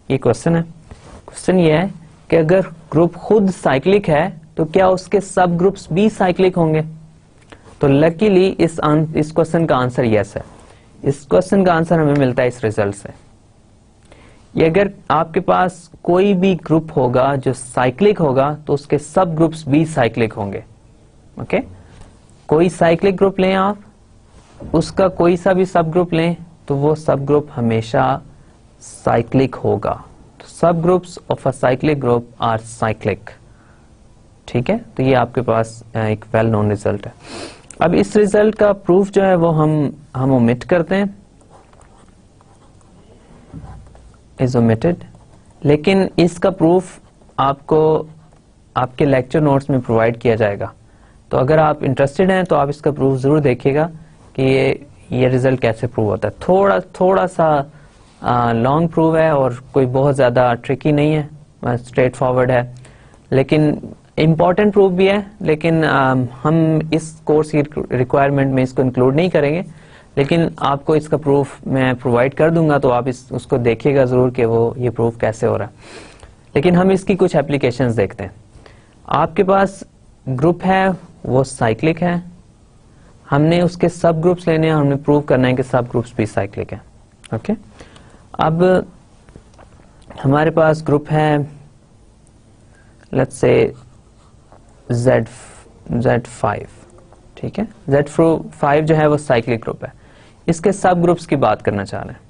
ये क्वेश्चन है. क्वेश्चन ये है कि अगर ग्रुप खुद साइक्लिक है तो क्या उसके सब ग्रुप्स भी साइक्लिक होंगे? तो लकीली इस क्वेश्चन का आंसर यस है. इस क्वेश्चन का आंसर हमें मिलता है इस रिजल्ट से. ये अगर आपके पास कोई भी ग्रुप होगा जो साइक्लिक होगा तो उसके सब ग्रुप्स भी साइक्लिक होंगे. ओके कोई साइक्लिक ग्रुप लें आप, उसका कोई सा भी सब ग्रुप लें तो वो सब ग्रुप हमेशा साइक्लिक होगा. तो subgroups of a cyclic group are cyclic. ठीक है तो ये आपके पास एक वेल नोन रिजल्ट है. अब इस रिजल्ट का प्रूफ जो है वो हम ओमिट करते हैं, इज ओमिटेड, लेकिन इसका प्रूफ आपको आपके लेक्चर नोट्स में प्रोवाइड किया जाएगा. तो अगर आप इंटरेस्टेड हैं तो आप इसका प्रूफ जरूर देखिएगा कि ये रिजल्ट कैसे प्रूव होता है. थोड़ा सा लॉन्ग प्रूव है और कोई बहुत ज्यादा ट्रिकी नहीं है, स्ट्रेट फॉरवर्ड है, लेकिन इम्पॉर्टेंट प्रूफ भी है. लेकिन हम इस कोर्स की रिक्वायरमेंट में इसको इंक्लूड नहीं करेंगे, लेकिन आपको इसका प्रूफ मैं प्रोवाइड कर दूंगा तो आप उसको देखिएगा जरूर कि वो ये प्रूफ कैसे हो रहा है. लेकिन हम इसकी कुछ एप्लीकेशंस देखते हैं. आपके पास ग्रुप है वो साइक्लिक है, हमने उसके सब ग्रुप्स लेने हैं, हमने प्रूव करना है कि सब ग्रुप्स भी साइक्लिक है. ओके अब हमारे पास ग्रुप है लेट्स से Z5. ठीक है Z5 जो है वो साइक्लिक ग्रुप है. इसके सब ग्रुप्स की बात करना चाह रहे हैं.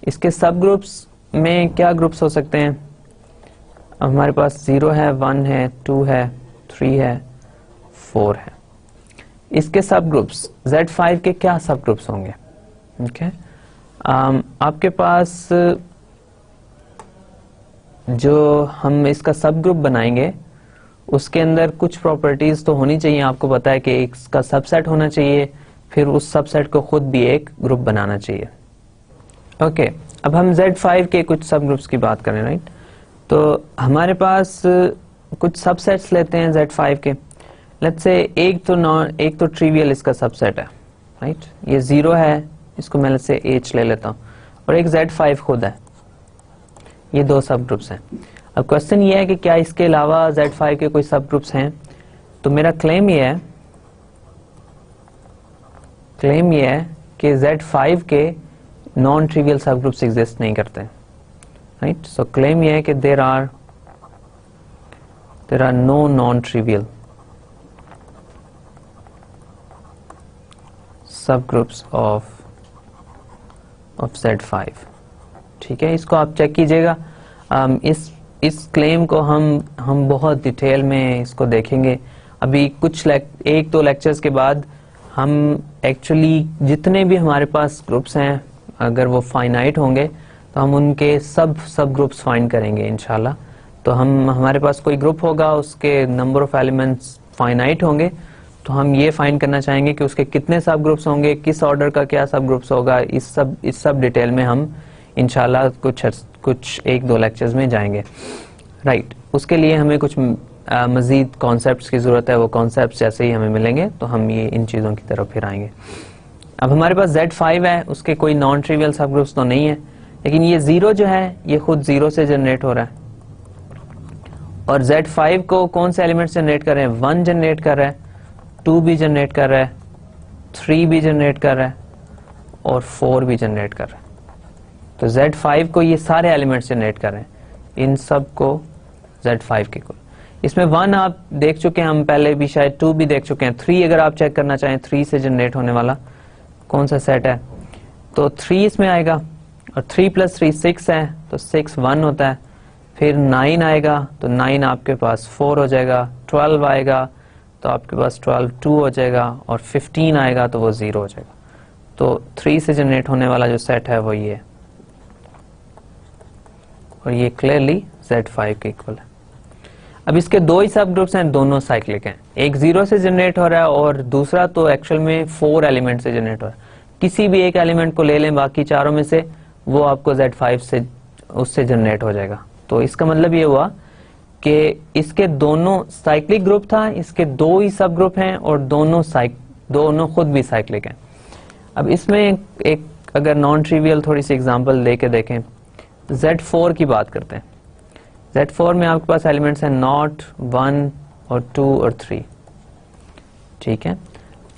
इसके सब ग्रुप्स में क्या ग्रुप्स हो सकते हैं? हमारे पास 0 है, 1 है, 2 है, 3 है, 4 है. इसके सब ग्रुप्स Z5 के क्या सब ग्रुप्स होंगे? ओके आपके पास जो हम इसका सब ग्रुप बनाएंगे उसके अंदर कुछ प्रॉपर्टीज तो होनी चाहिए. आपको पता है कि इसका सबसेट होना चाहिए, फिर उस सबसेट को खुद भी एक ग्रुप बनाना चाहिए. ओके अब हम Z5 के कुछ सब ग्रुप्स की बात करें, राइट? तो हमारे पास कुछ सबसेट्स लेते हैं Z5 के. लेट्स से एक तो ट्रिवियल इसका सबसेट है, राइट? ये 0 है, इसको मैं लेट्स से H ले लेता हूँ, और एक Z5 खुद है. ये दो सब ग्रुप्स हैं. अब क्वेश्चन ये है कि क्या इसके अलावा Z5 के कोई सब ग्रुप्स हैं? तो मेरा क्लेम ये है कि Z5 के non trivial subgroups exist नहीं करते, राइट? सो क्लेम ये है कि there are no non trivial subgroups of Z5. ठीक है इसको आप चेक कीजिएगा. इस क्लेम को हम बहुत डिटेल में इसको देखेंगे अभी एक दो लेक्चर्स के बाद. हम एक्चुअली जितने भी हमारे पास ग्रुप्स हैं अगर वो फाइनाइट होंगे तो हम उनके सब ग्रुप्स फाइंड करेंगे इंशाल्लाह. तो हमारे पास कोई ग्रुप होगा, उसके नंबर ऑफ एलिमेंट्स फाइनाइट होंगे, तो हम ये फाइंड करना चाहेंगे कि उसके कितने सब ग्रुप्स होंगे, किस ऑर्डर का क्या सब ग्रुप्स होगा. इस सब डिटेल में हम इंशाल्लाह कुछ एक दो लेक्चर्स में जाएंगे, राइट? उसके लिए हमें कुछ मजीद कॉन्सेप्ट्स की जरूरत है. वो कॉन्सेप्ट्स जैसे ही हमें मिलेंगे तो हम ये इन चीजों की तरफ फिर आएंगे. अब हमारे पास Z5 है, उसके कोई नॉन ट्रिवियल सब ग्रुप्स तो नहीं है, लेकिन ये 0 जो है ये खुद 0 से जनरेट हो रहा है. और Z5 को कौन से एलिमेंट्स जनरेट कर रहे हैं? 1 जनरेट कर रहा है, 2 भी जनरेट कर रहा है, 3 भी जनरेट कर रहा है, और 4 भी जनरेट कर रहा है. तो Z5 को ये सारे एलिमेंट्स जनरेट कर रहे हैं, इन सब को Z5 के को. इसमें 1 आप देख चुके हैं, हम पहले भी शायद 2 भी देख चुके हैं. 3 अगर आप चेक करना चाहें 3 से जनरेट होने वाला कौन सा सेट है तो 3 इसमें आएगा, और 3 + 3 6 है तो 6 1 होता है. फिर 9 आएगा तो 9 आपके पास 4 हो जाएगा. 12 आएगा तो आपके पास 12 2 हो जाएगा, और 15 आएगा तो वो 0 हो जाएगा. तो 3 से जनरेट होने वाला जो सेट है वो ये है, और ये क्लियरली Z5 के इक्वल है. अब इसके दो ही सब ग्रुप्स हैं, दोनों साइक्लिक हैं, एक 0 से जनरेट हो रहा है और दूसरा तो एक्चुअल में 4 एलिमेंट से जनरेट हो रहा है। किसी भी एक एलिमेंट को ले लें बाकी चारों में से, वो आपको Z5 से उससे जनरेट हो जाएगा। तो इसका मतलब ये हुआ कि इसके दोनों साइक्लिक ग्रुप था, इसके दो ही सब ग्रुप हैं और दोनों खुद भी साइक्लिक हैं। अब इसमें एक अगर नॉन ट्रिवियल थोड़ी सी एग्जांपल लेके देखें, Z4 की बात करते हैं। Z4 में आपके पास एलिमेंट्स हैं 0, 1 और 2 और 3, ठीक है।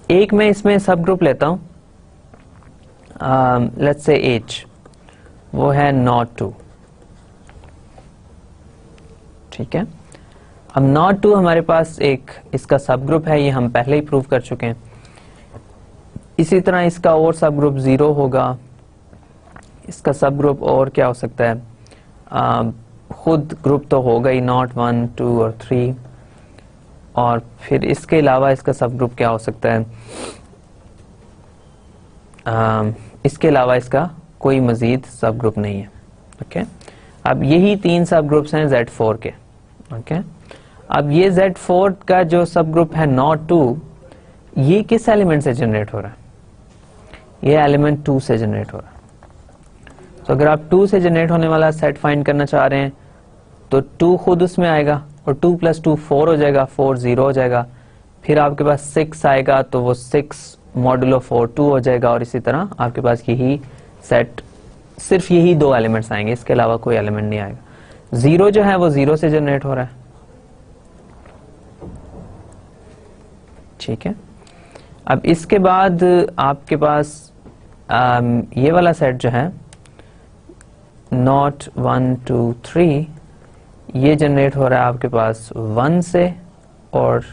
एक मैं इसमें सब ग्रुप लेता हूं, लेट्स से H, वो है not 2, ठीक है। अब not 2 हमारे पास एक इसका सब ग्रुप है, ये हम पहले ही प्रूव कर चुके हैं। इसी तरह इसका और सब ग्रुप 0 होगा, इसका सब ग्रुप और क्या हो सकता है, खुद ग्रुप तो होगा ही, 0, 1, 2 और 3, और फिर इसके अलावा इसका सब ग्रुप क्या हो सकता है, इसके अलावा इसका कोई मजीद सब ग्रुप नहीं है, ओके। अब यही 3 सब ग्रुप्स हैं Z4 के, ओके। अब ये Z4 का जो सब ग्रुप है not 2, ये किस एलिमेंट से जनरेट हो रहा है, ये एलिमेंट 2 से जनरेट हो रहा है। तो अगर आप 2 से जनरेट होने वाला सेट फाइंड करना चाह रहे हैं तो 2 खुद उसमें आएगा और 2 + 2 4 हो जाएगा, 4 0 हो जाएगा, फिर आपके पास 6 आएगा तो वो 6 मॉडुलो 4 2 हो जाएगा, और इसी तरह आपके पास यही सेट, सिर्फ यही 2 एलिमेंट्स आएंगे, इसके अलावा कोई एलिमेंट नहीं आएगा। 0 जो है वो 0 से जनरेट हो रहा है, ठीक है। अब इसके बाद आपके पास ये वाला सेट जो है 0, 1, 2, 3, ये जनरेट हो रहा है आपके पास 1 से और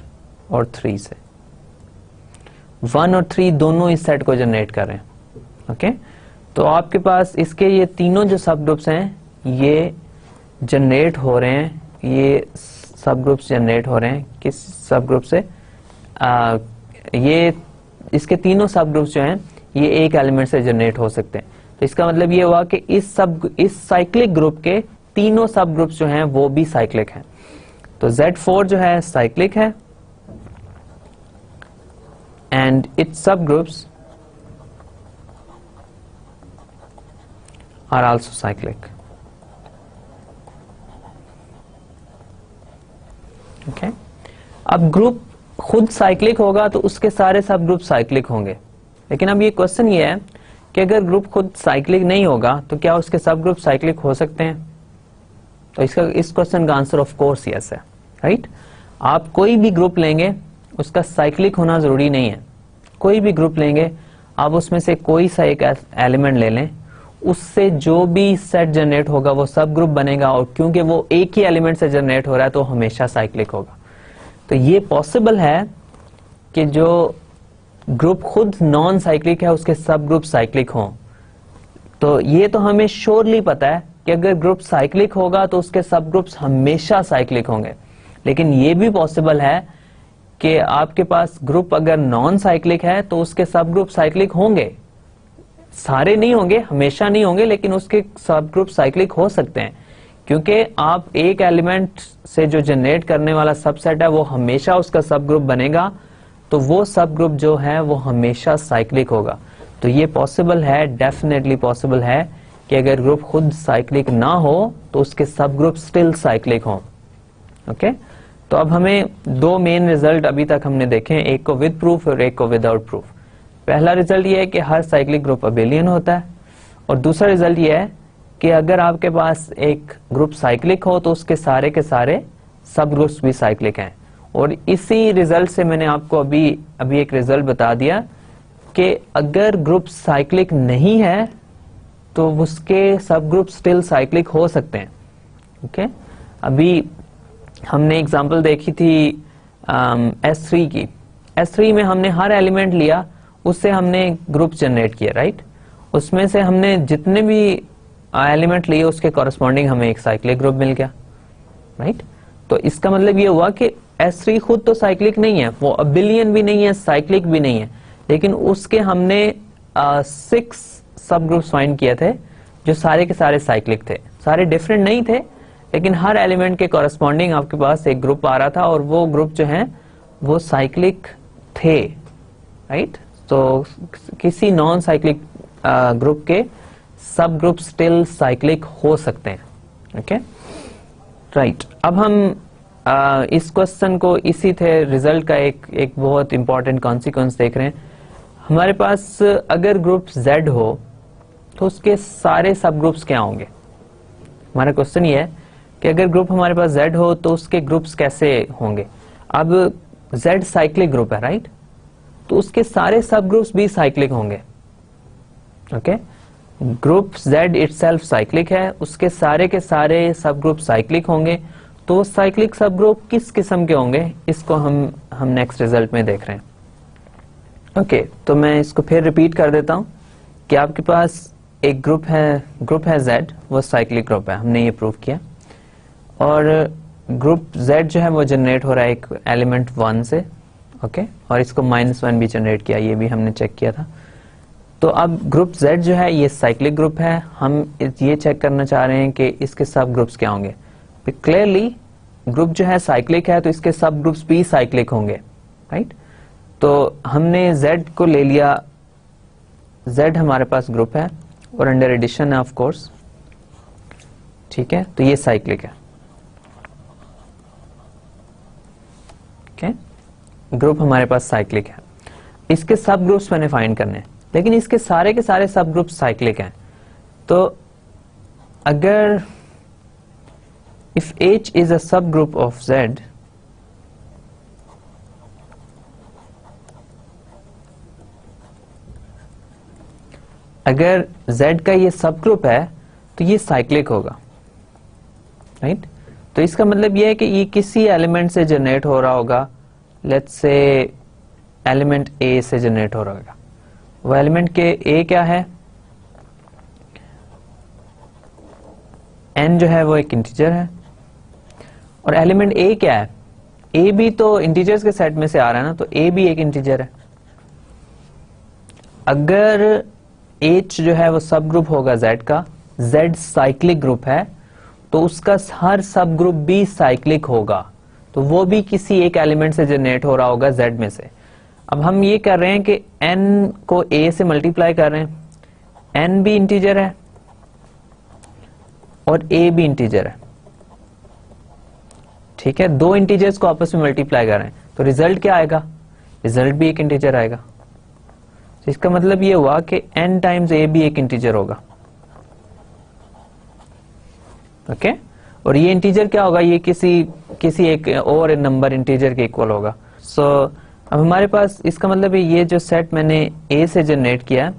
3 से। 1 और 3 दोनों इस सेट को जनरेट कर रहे हैं, ओके। तो आपके पास इसके ये तीनों जो सब ग्रुप्स हैं ये जनरेट हो रहे हैं, ये सब ग्रुप्स जनरेट हो रहे हैं किस सब ग्रुप से, ये इसके तीनों सब ग्रुप्स जो हैं ये एक एलिमेंट से जनरेट हो सकते हैं। तो इसका मतलब ये हुआ कि इस साइक्लिक ग्रुप के तीनों सब ग्रुप्स जो हैं वो भी साइक्लिक हैं। तो Z4 जो है साइक्लिक है and its subgroups are also cyclic, okay. अब ग्रुप खुद साइक्लिक होगा तो उसके सारे सब ग्रुप साइक्लिक होंगे, लेकिन अब ये क्वेश्चन ये है कि अगर ग्रुप खुद साइक्लिक नहीं होगा तो क्या उसके सब ग्रुप साइक्लिक हो सकते हैं? तो इस क्वेश्चन का आंसर ऑफ कोर्स यस है, राइट। आप कोई भी ग्रुप लेंगे उसका साइक्लिक होना जरूरी नहीं है। कोई भी ग्रुप लेंगे आप उसमें से कोई सा एक एलिमेंट ले लें, उससे जो भी सेट जनरेट होगा वो सब ग्रुप बनेगा, और क्योंकि वो एक ही एलिमेंट से जनरेट हो रहा है तो हमेशा साइक्लिक होगा। तो ये पॉसिबल है कि जो ग्रुप खुद नॉन साइक्लिक है उसके सब ग्रुप साइक्लिक हों। तो ये तो हमें श्योरली पता है कि अगर ग्रुप साइक्लिक होगा तो उसके सब ग्रुप्स हमेशा साइक्लिक होंगे, लेकिन ये भी पॉसिबल है कि आपके पास ग्रुप अगर नॉन साइक्लिक है तो उसके सब ग्रुप साइक्लिक होंगे, सारे नहीं होंगे, हमेशा नहीं होंगे, लेकिन उसके सब ग्रुप साइक्लिक हो सकते हैं, क्योंकि आप एक एलिमेंट से जो जनरेट करने वाला सबसेट है वो हमेशा उसका सब ग्रुप बनेगा, तो वो सब ग्रुप जो है वो हमेशा साइक्लिक होगा। तो ये पॉसिबल है, डेफिनेटली पॉसिबल है कि अगर ग्रुप खुद साइक्लिक ना हो तो उसके सब ग्रुप स्टिल साइक्लिक हों, ओके। तो अब हमें 2 मेन रिजल्ट अभी तक हमने देखे हैं, एक को विद प्रूफ और एक को विदाउट प्रूफ। पहला रिजल्ट ये है कि हर साइक्लिक ग्रुप अबेलियन होता है, और दूसरा रिजल्ट ये है कि अगर आपके पास एक ग्रुप साइक्लिक हो तो उसके सारे के सारे सब ग्रुप्स भी साइक्लिक हैं। और इसी रिजल्ट से मैंने आपको अभी एक रिजल्ट बता दिया कि अगर ग्रुप साइक्लिक नहीं है तो उसके सब ग्रुप स्टिल साइक्लिक हो सकते हैं, ओके। अभी हमने एग्जांपल देखी थी S3 की। S3 में हमने हर एलिमेंट लिया, उससे हमने ग्रुप जनरेट किया, राइट। उसमें से हमने जितने भी एलिमेंट लिए उसके कॉरेस्पॉन्डिंग हमें एक साइक्लिक ग्रुप मिल गया, राइट। तो इसका मतलब ये हुआ कि S3 खुद तो साइक्लिक नहीं है, वो अबिलियन भी नहीं है, साइक्लिक भी नहीं है, लेकिन उसके हमने 6 सब ग्रुप्स फाइंड किए थे जो सारे के सारे साइक्लिक थे। सारे डिफरेंट नहीं थे, लेकिन हर एलिमेंट के कॉरस्पॉन्डिंग आपके पास एक ग्रुप आ रहा था और वो ग्रुप जो है वो साइक्लिक थे, राइट। तो किसी नॉन साइक्लिक ग्रुप के सब ग्रुप स्टिल साइक्लिक हो सकते हैं, ओके, राइट। अब हम इस क्वेश्चन को इसी थे रिजल्ट का एक बहुत इंपॉर्टेंट कॉन्सिक्वेंस देख रहे हैं। हमारे पास अगर ग्रुप Z हो तो उसके सारे सब ग्रुप्स क्या होंगे। हमारा क्वेश्चन ये है कि अगर ग्रुप हमारे पास Z हो तो उसके ग्रुप्स कैसे होंगे। अब Z साइक्लिक ग्रुप है, राइट, तो उसके सारे सब ग्रुप्स भी साइक्लिक होंगे, okay. Group Z itself cyclic है, उसके सारे के सारे सब ग्रुप साइक्लिक होंगे। तो साइक्लिक सब ग्रुप किस किस्म के होंगे, इसको हम नेक्स्ट रिजल्ट में देख रहे हैं, ओके। तो मैं इसको फिर रिपीट कर देता हूं कि आपके पास एक ग्रुप है Z, वो साइक्लिक ग्रुप है, हमने ये प्रूव किया। और ग्रुप Z जो है वो जनरेट हो रहा है एक एलिमेंट 1 से, ओके, और इसको -1 भी जनरेट किया, ये भी हमने चेक किया था। तो अब ग्रुप Z जो है ये साइक्लिक ग्रुप है, हम ये चेक करना चाह रहे हैं कि इसके सब ग्रुप्स क्या होंगे। क्लियरली ग्रुप जो है साइक्लिक है तो इसके सब ग्रुप्स भी साइक्लिक होंगे, राइट। तो हमने Z को ले लिया, Z हमारे पास ग्रुप है और अंडर एडिशन है ऑफ कोर्स, ठीक है, तो ये साइक्लिक है, ओके। ग्रुप हमारे पास साइक्लिक है, इसके सब ग्रुप्स मैंने फाइंड करने हैं, लेकिन इसके सारे के सारे सब ग्रुप साइक्लिक हैं। तो अगर if H is a subgroup of Z, अगर Z का ये सब ग्रुप है तो ये साइक्लिक होगा, राइट। तो इसका मतलब ये है कि ये किसी एलिमेंट से जनरेट हो रहा होगा, लेट्स से एलिमेंट A से जनरेट हो रहा होगा। वो एलिमेंट के A क्या है, N जो है वो एक इंटीजर है, और एलिमेंट A क्या है, A भी तो इंटीजर्स के सेट में से आ रहा है ना, तो A भी एक इंटीजर है। अगर H जो है वो सब ग्रुप होगा Z का, Z साइक्लिक ग्रुप है, तो उसका हर सब ग्रुप भी साइक्लिक होगा, तो वो भी किसी एक एलिमेंट से जनरेट हो रहा होगा Z में से। अब हम ये कर रहे हैं कि N को A से मल्टीप्लाई कर रहे हैं, N भी इंटीजर है और A भी इंटीजर है, ठीक है, दो इंटीजर्स को आपस में मल्टीप्लाई कर रहे हैं, तो रिजल्ट क्या आएगा, रिजल्ट भी एक इंटीजर आएगा। तो इसका मतलब ये हुआ कि n टाइम्स A भी एक इंटीजर होगा, ओके। और ये इंटीजर क्या होगा, ये किसी एक और नंबर इंटीजर के इक्वल होगा। सो अब हमारे पास इसका मतलब है ये जो सेट मैंने A से जनरेट किया,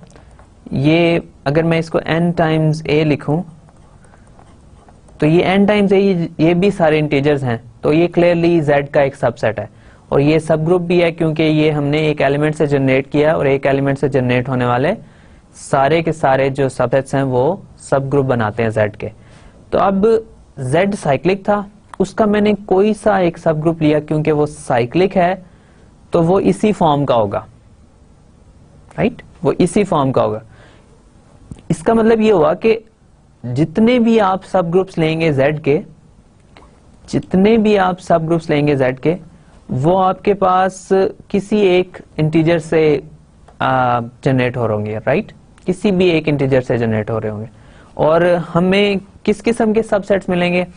ये अगर मैं इसको n टाइम्स A लिखूं तो ये n टाइम्स A ये भी सारे इंटीजर्स हैं, तो ये क्लियरली Z का एक सबसेट है, और ये सब ग्रुप भी है क्योंकि ये हमने एक एलिमेंट से जनरेट किया, और एक एलिमेंट से जनरेट होने वाले सारे के सारे जो सबसेट्स हैं वो सब ग्रुप बनाते हैं Z के। तो अब Z साइक्लिक था, उसका मैंने कोई सा एक सब ग्रुप लिया, क्योंकि वो साइक्लिक है तो वो इसी फॉर्म का होगा, राइट, वो इसी फॉर्म का होगा। इसका मतलब ये हुआ कि जितने भी आप सब ग्रुप्स लेंगे Z के, जितने भी आप सब ग्रुप्स लेंगे Z के, वो आपके पास किसी एक इंटीजर से जनरेट हो रहे होंगे, राइट, किसी भी एक इंटीजर से जनरेट हो रहे होंगे। और हमें किस किस्म के सबसेट्स मिलेंगे,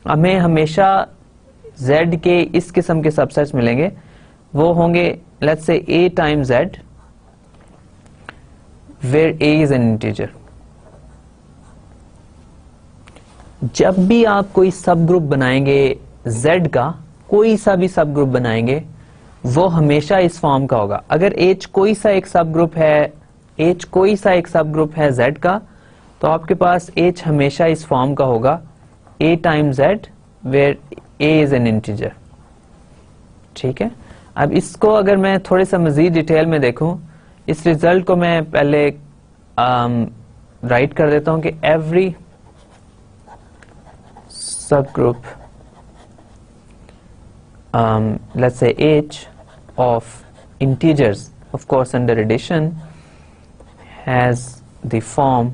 हमें हमेशा Z के इस किस्म के सबसेट्स मिलेंगे, वो होंगे let's say A times Z where A is an integer। जब भी आप कोई सब ग्रुप बनाएंगे Z का, कोई सा भी सब ग्रुप बनाएंगे, वो हमेशा इस फॉर्म का होगा। अगर H कोई सा एक सब ग्रुप है, H कोई सा एक सब ग्रुप है Z का, तो आपके पास H हमेशा इस फॉर्म का होगा, A times Z where A is an integer, ठीक है। अब इसको अगर मैं थोड़े सा मजीद डिटेल में देखूं, इस रिजल्ट को मैं पहले राइट कर देता हूं कि every subgroup let's say H of integers, of course under addition, has the form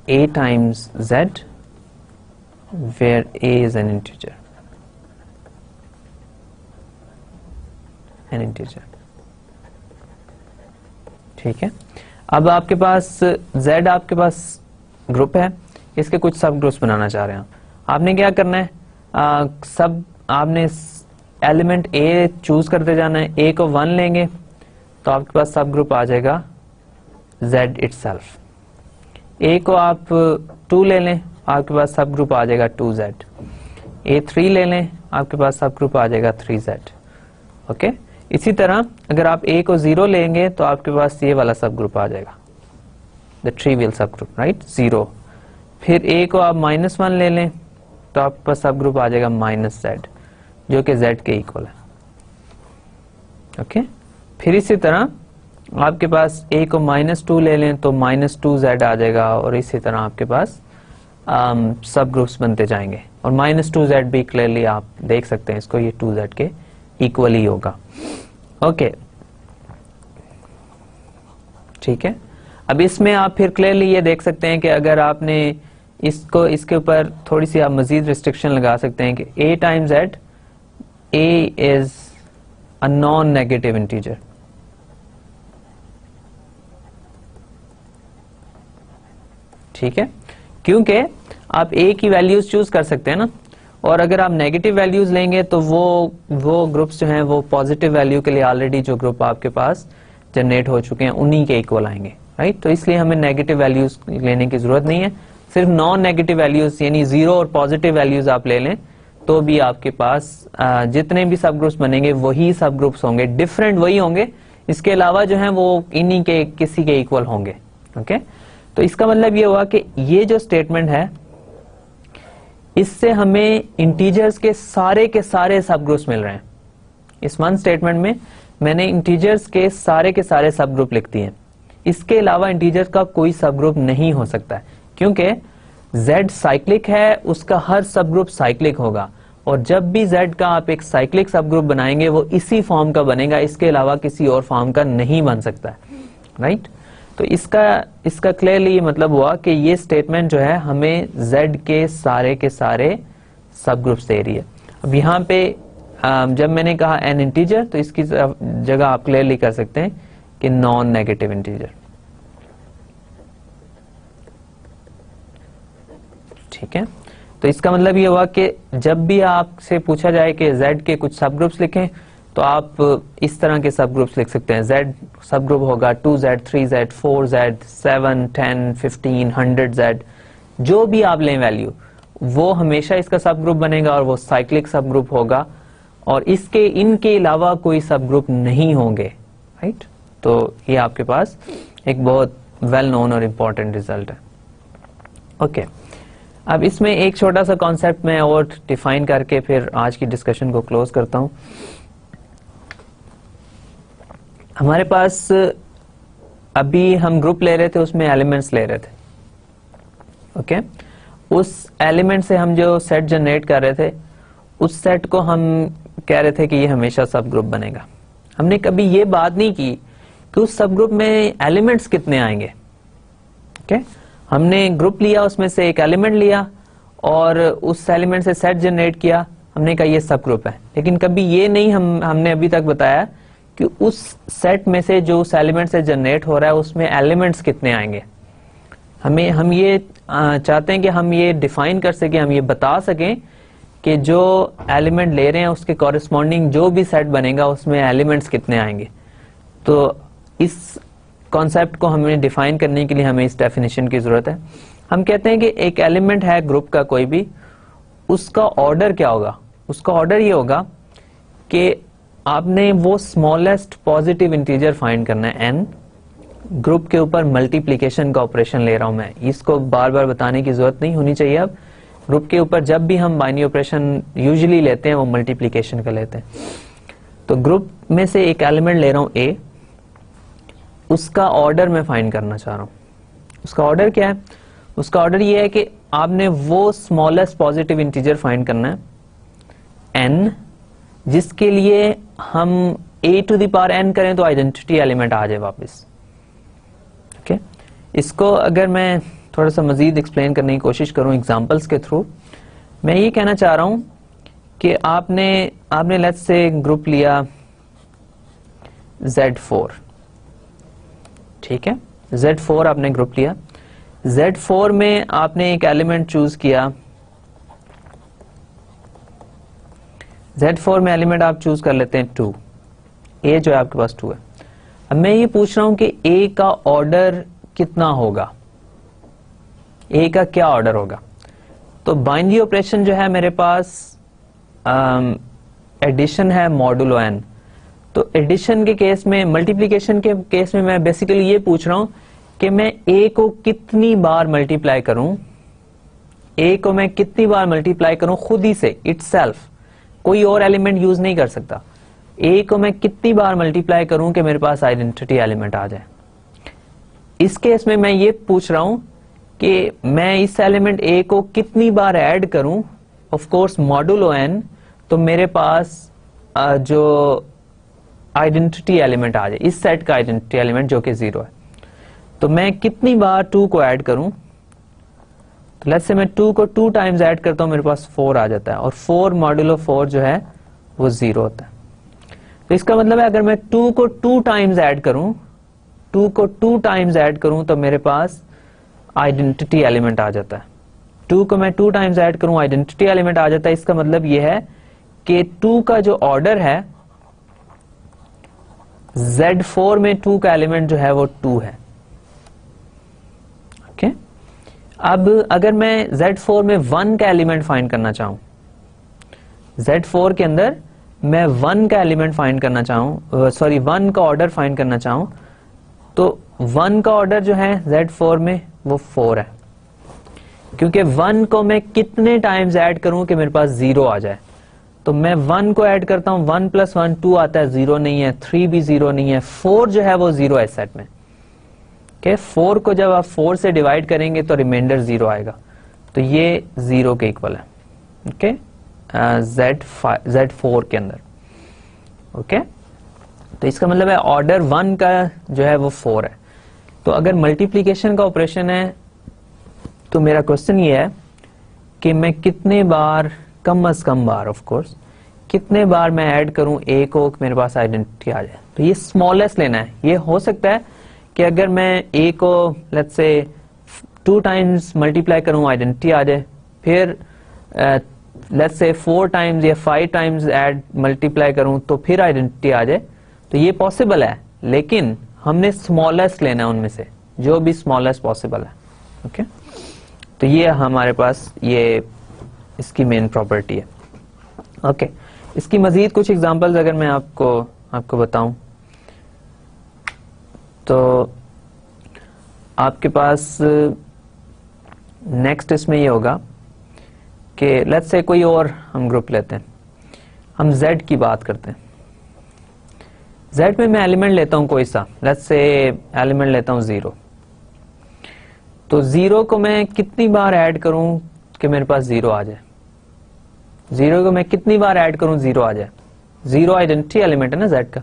a times z where a is an integer. ठीक है, अब आपके पास z आपके पास ग्रुप है, इसके कुछ सब ग्रुप्स बनाना चाह रहे हैं। आपने क्या करना है, सब आपने एलिमेंट a चूज करते जाना है। a को 1 लेंगे तो आपके पास सब ग्रुप आ जाएगा z इटसेल्फ। a को आप 2 ले लें, आपके पास सब ग्रुप आ जाएगा 2z। a 3 ले लें, आपके पास सब ग्रुप आ जाएगा 3z। ओके, इसी तरह अगर आप a को 0 लेंगे तो आपके पास ये वाला सब ग्रुप आ जाएगा, द ट्रिवियल सब ग्रुप, राइट, 0। फिर a को आप -1 ले लें तो आपके पास सब ग्रुप आ जाएगा -z, जो कि z के इक्वल है। ओके, फिर इसी तरह आपके पास a को -2 ले लें तो -2z आ जाएगा, और इसी तरह आपके पास सब ग्रुप्स बनते जाएंगे। और -2z भी क्लियरली आप देख सकते हैं इसको, ये 2z के इक्वल ही होगा। ओके, ठीक है। अब इसमें आप फिर क्लियरली ये देख सकते हैं कि अगर आपने इसको, इसके ऊपर थोड़ी सी आप मजीद रिस्ट्रिक्शन लगा सकते हैं कि a times z, a is a non negative integer. ठीक है, क्योंकि आप a की वैल्यूज चूज कर सकते हैं ना, और अगर आप नेगेटिव वैल्यूज लेंगे तो वो ग्रुप्स जो हैं वो पॉजिटिव वैल्यू के लिए ऑलरेडी जो ग्रुप आपके पास जनरेट हो चुके हैं उन्हीं के इक्वल आएंगे, राइट। तो इसलिए हमें नेगेटिव वैल्यूज लेने की जरूरत नहीं है, सिर्फ नॉन नेगेटिव वैल्यूज यानी 0 और पॉजिटिव वैल्यूज आप ले लें तो भी आपके पास जितने भी सब ग्रुप्स बनेंगे वही सब ग्रुप्स होंगे, डिफरेंट वही होंगे, इसके अलावा जो है वो इन्हीं के किसी के इक्वल होंगे। ओके, तो इसका मतलब ये हुआ कि ये जो स्टेटमेंट है इससे हमें इंटीजर्स के सारे सब ग्रुप्स मिल रहे हैं। इस वन स्टेटमेंट में मैंने इंटीजर्स के सारे सब ग्रुप लिख दिए हैं, इसके अलावा इंटीजर्स का कोई सब ग्रुप नहीं हो सकता है, क्योंकि z साइक्लिक है, उसका हर सब ग्रुप साइक्लिक होगा, और जब भी z का आप एक साइक्लिक सब ग्रुप बनाएंगे वो इसी फॉर्म का बनेगा, इसके अलावा किसी और फॉर्म का नहीं बन सकता है, राइट। तो इसका क्लियरली मतलब हुआ कि ये स्टेटमेंट जो है हमें z के सारे सब ग्रुप्स दे रही है। अब यहाँ पे जब मैंने कहा एन इंटीजर तो इसकी जगह आप क्लियरली कर सकते हैं कि नॉन नेगेटिव इंटीजर। ठीक है, तो इसका मतलब ये हुआ कि जब भी आपसे पूछा जाए कि z के कुछ सब ग्रुप्स लिखें तो आप इस तरह के सब ग्रुप्स लिख सकते हैं। z सब ग्रुप होगा 2z, 3z, 4z, 7, 10, 15, 100z, जो भी आप लें वैल्यू वो हमेशा इसका सब ग्रुप बनेगा और वो साइक्लिक सब ग्रुप होगा, और इनके अलावा कोई सब ग्रुप नहीं होंगे, राइट। तो ये आपके पास एक बहुत वेल नोन और इम्पोर्टेंट रिजल्ट है। ओके, अब इसमें एक छोटा सा कॉन्सेप्ट मैं और डिफाइन करके फिर आज की डिस्कशन को क्लोज करता हूं। हमारे पास अभी हम ग्रुप ले रहे थे, उसमें एलिमेंट्स ले रहे थे। ओके, उस एलिमेंट से हम जो सेट जनरेट कर रहे थे उस सेट को हम कह रहे थे कि ये हमेशा सब ग्रुप बनेगा। हमने कभी ये बात नहीं की कि उस सब ग्रुप में एलिमेंट्स कितने आएंगे। ओके, हमने ग्रुप लिया, उसमें से एक एलिमेंट लिया और उस एलिमेंट से सेट जनरेट किया, हमने कहा ये सब ग्रुप है। लेकिन कभी ये नहीं हमने अभी तक बताया कि उस सेट में से जो उस एलिमेंट से जनरेट हो रहा है उसमें एलिमेंट्स कितने आएंगे। हम ये चाहते हैं कि हम ये डिफाइन कर सकें, हम ये बता सकें कि जो एलिमेंट ले रहे हैं उसके कॉरेस्पॉन्डिंग जो भी सेट बनेगा उसमें एलिमेंट्स कितने आएंगे। तो इस कॉन्सेप्ट को हमें डिफाइन करने के लिए हमें इस डेफिनेशन की जरूरत है। हम कहते हैं कि एक एलिमेंट है ग्रुप का कोई भी, उसका ऑर्डर क्या होगा। उसका ऑर्डर ये होगा कि आपने वो स्मॉलेस्ट पॉजिटिव इंटीजर फाइंड करना है n। ग्रुप के ऊपर मल्टीप्लिकेशन का ऑपरेशन ले रहा हूं मैं, इसको बार बार बताने की जरूरत नहीं होनी चाहिए। अब ग्रुप के ऊपर जब भी हम बाइनरी ऑपरेशन यूजुअली लेते हैं वो मल्टीप्लिकेशन का लेते हैं। तो ग्रुप में से एक एलिमेंट ले रहा हूं a, उसका ऑर्डर मैं फाइंड करना चाह रहा हूं। उसका ऑर्डर क्या है? उसका ऑर्डर ये है कि आपने वो स्मॉलेस्ट पॉजिटिव इंटीजर फाइंड करना है n, जिसके लिए हम a to the power n करें तो आइडेंटिटी एलिमेंट आ जाए वापस। ओके, इसको अगर मैं थोड़ा सा मजीद एक्सप्लेन करने की कोशिश करूं एग्जांपल्स के थ्रू। मैं ये कहना चाह रहा हूं कि आपने लेट्स से ग्रुप लिया Z4, ठीक है, Z4 आपने ग्रुप लिया। Z4 में आपने एक एलिमेंट चूज किया, Z4 में एलिमेंट आप चूज कर लेते हैं 2, A जो है आपके पास 2 है। अब मैं ये पूछ रहा हूं कि A का ऑर्डर कितना होगा, A का क्या ऑर्डर होगा। तो बाइनरी ऑपरेशन जो है मेरे पास एडिशन है मॉडुलो n। तो एडिशन के केस में, मल्टीप्लिकेशन के केस में मैं बेसिकली ये पूछ रहा हूं कि मैं A को कितनी बार मल्टीप्लाई करूं, A को मैं कितनी बार मल्टीप्लाई करूं खुद ही से, इटसेल्फ, कोई और एलिमेंट यूज नहीं कर सकता। A को मैं कितनी बार मल्टीप्लाई करूं कि मेरे पास आइडेंटिटी एलिमेंट आ जाए। इस केस में मैं ये पूछ रहा हूं कि मैं इस एलिमेंट A को कितनी बार ऐड करूं, ऑफ कोर्स मॉडुलो n, तो मेरे पास जो आइडेंटिटी एलिमेंट आ जाए, इस सेट का आइडेंटिटी एलिमेंट जो कि 0 है। तो मैं कितनी बार 2 को ऐड करूं, तो लेट्स से मैं 2 को 2 टाइम्स ऐड करता हूं, मेरे पास 4 आ जाता है, और 4 मॉडुलो 4 जो है वो 0 होता है। तो इसका मतलब है अगर मैं 2 को 2 टाइम्स ऐड करूं, 2 को 2 टाइम्स ऐड करूं तो मेरे पास आइडेंटिटी एलिमेंट आ जाता है। 2 को मैं 2 टाइम्स ऐड करूं, आइडेंटिटी एलिमेंट आ जाता है। इसका मतलब यह है कि 2 का जो ऑर्डर है, Z4 में 2 का एलिमेंट जो है वो 2 है। ओके, अब अगर मैं Z4 में 1 का एलिमेंट फाइंड करना चाहूं, Z4 के अंदर मैं 1 का एलिमेंट फाइंड करना चाहूं, सॉरी 1 का ऑर्डर फाइंड करना चाहूं, तो 1 का ऑर्डर जो है Z4 में वो 4 है, क्योंकि 1 को मैं कितने टाइम्स ऐड करूं कि मेरे पास 0 आ जाए। तो मैं 1 को ऐड करता हूं, 1 + 1 2 आता है, 0 नहीं है, 3 भी 0 नहीं है, 4 जो है वो 0 है सेट में। ओके, 4 को जब आप 4 से डिवाइड करेंगे तो रिमाइंडर 0 आएगा, तो ये 0 के इक्वल है। ओके, Z4 के अंदर। ओके, तो इसका मतलब है ऑर्डर 1 का जो है वो 4 है। तो अगर मल्टीप्लीकेशन का ऑपरेशन है तो मेरा क्वेश्चन ये है कि मैं कितने बार, कम से कम बार ऑफ कोर्स, कितने बार मैं ऐड करूं A को मेरे पास आइडेंटिटी आ जाए। तो ये स्मॉलेस्ट लेना है। ये हो सकता है कि अगर मैं A को लेट्स से 2 टाइम्स मल्टीप्लाई करूं, आइडेंटिटी आ जाए, फिर लेट्स से 4 टाइम्स या 5 टाइम्स ऐड मल्टीप्लाई करूं तो फिर आइडेंटिटी आ जाए, तो ये पॉसिबल है, लेकिन हमने स्मॉलेस्ट लेना है उनमें से, जो भी स्मॉलेस्ट पॉसिबल है। ओके, तो ये हमारे पास ये इसकी मेन प्रॉपर्टी है। ओके, इसकी मजीद कुछ एग्जांपल्स अगर मैं आपको बताऊं, तो आपके पास नेक्स्ट इसमें ये होगा कि लेट्स से कोई और हम ग्रुप लेते हैं, हम Z की बात करते हैं। Z में मैं एलिमेंट लेता हूं कोई सा, लेट्स से एलिमेंट लेता हूं 0। तो 0 को मैं कितनी बार ऐड करूं कि मेरे पास 0 आ जाए। 0 को मैं कितनी बार ऐड करूं 0 आ जाए। 0 आइडेंटिटी एलिमेंट है ना Z का,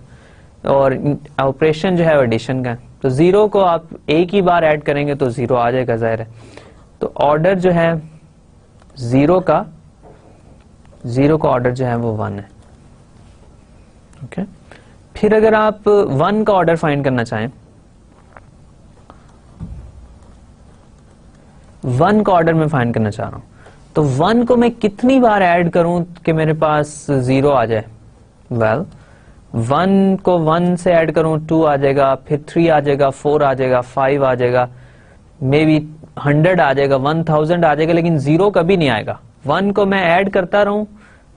और ऑपरेशन जो है एडिशन का। तो 0 को आप एक ही बार ऐड करेंगे तो 0 आ जाएगा, जाहिर है। तो ऑर्डर जो है 0 का ऑर्डर जो है वो 1 है। ओके, फिर अगर आप 1 का ऑर्डर फाइंड करना चाहें, 1 का ऑर्डर में फाइंड करना चाह रहा हूं, तो 1 को मैं कितनी बार ऐड करूं कि मेरे पास 0 आ जाए। वेल, 1 को 1 से ऐड करूं 2 आ जाएगा, फिर 3 आ जाएगा, 4 आ जाएगा, 5 आ जाएगा, मे बी 100 आ जाएगा, 1000 आ जाएगा, लेकिन 0 कभी नहीं आएगा। 1 को मैं ऐड करता रहूं,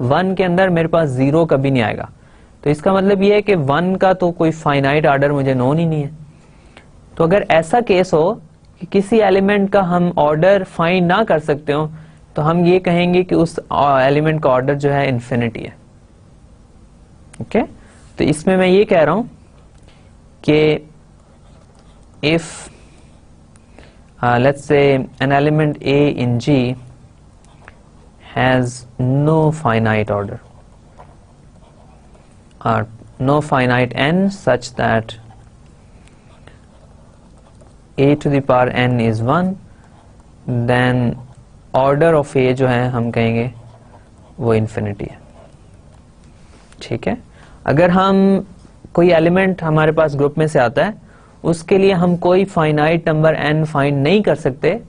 1 के अंदर मेरे पास 0 कभी नहीं आएगा। तो इसका मतलब यह है कि 1 का तो कोई फाइनाइट ऑर्डर मुझे नोन ही नहीं है। तो अगर ऐसा केस हो कि किसी एलिमेंट का हम ऑर्डर फाइंड ना कर सकते हो, तो हम ये कहेंगे कि उस एलिमेंट का ऑर्डर जो है इन्फिनिटी है। ओके, तो इसमें मैं ये कह रहा हूं कि if let's say an element A in G has no finite order or no finite n such that A to the power n is 1, then order of a जो है हम कहेंगे वो इन्फिनिटी है। ठीक है, अगर हम कोई एलिमेंट हमारे पास ग्रुप में से आता है उसके लिए हम कोई फाइनाइट नंबर n फाइंड नहीं कर सकते,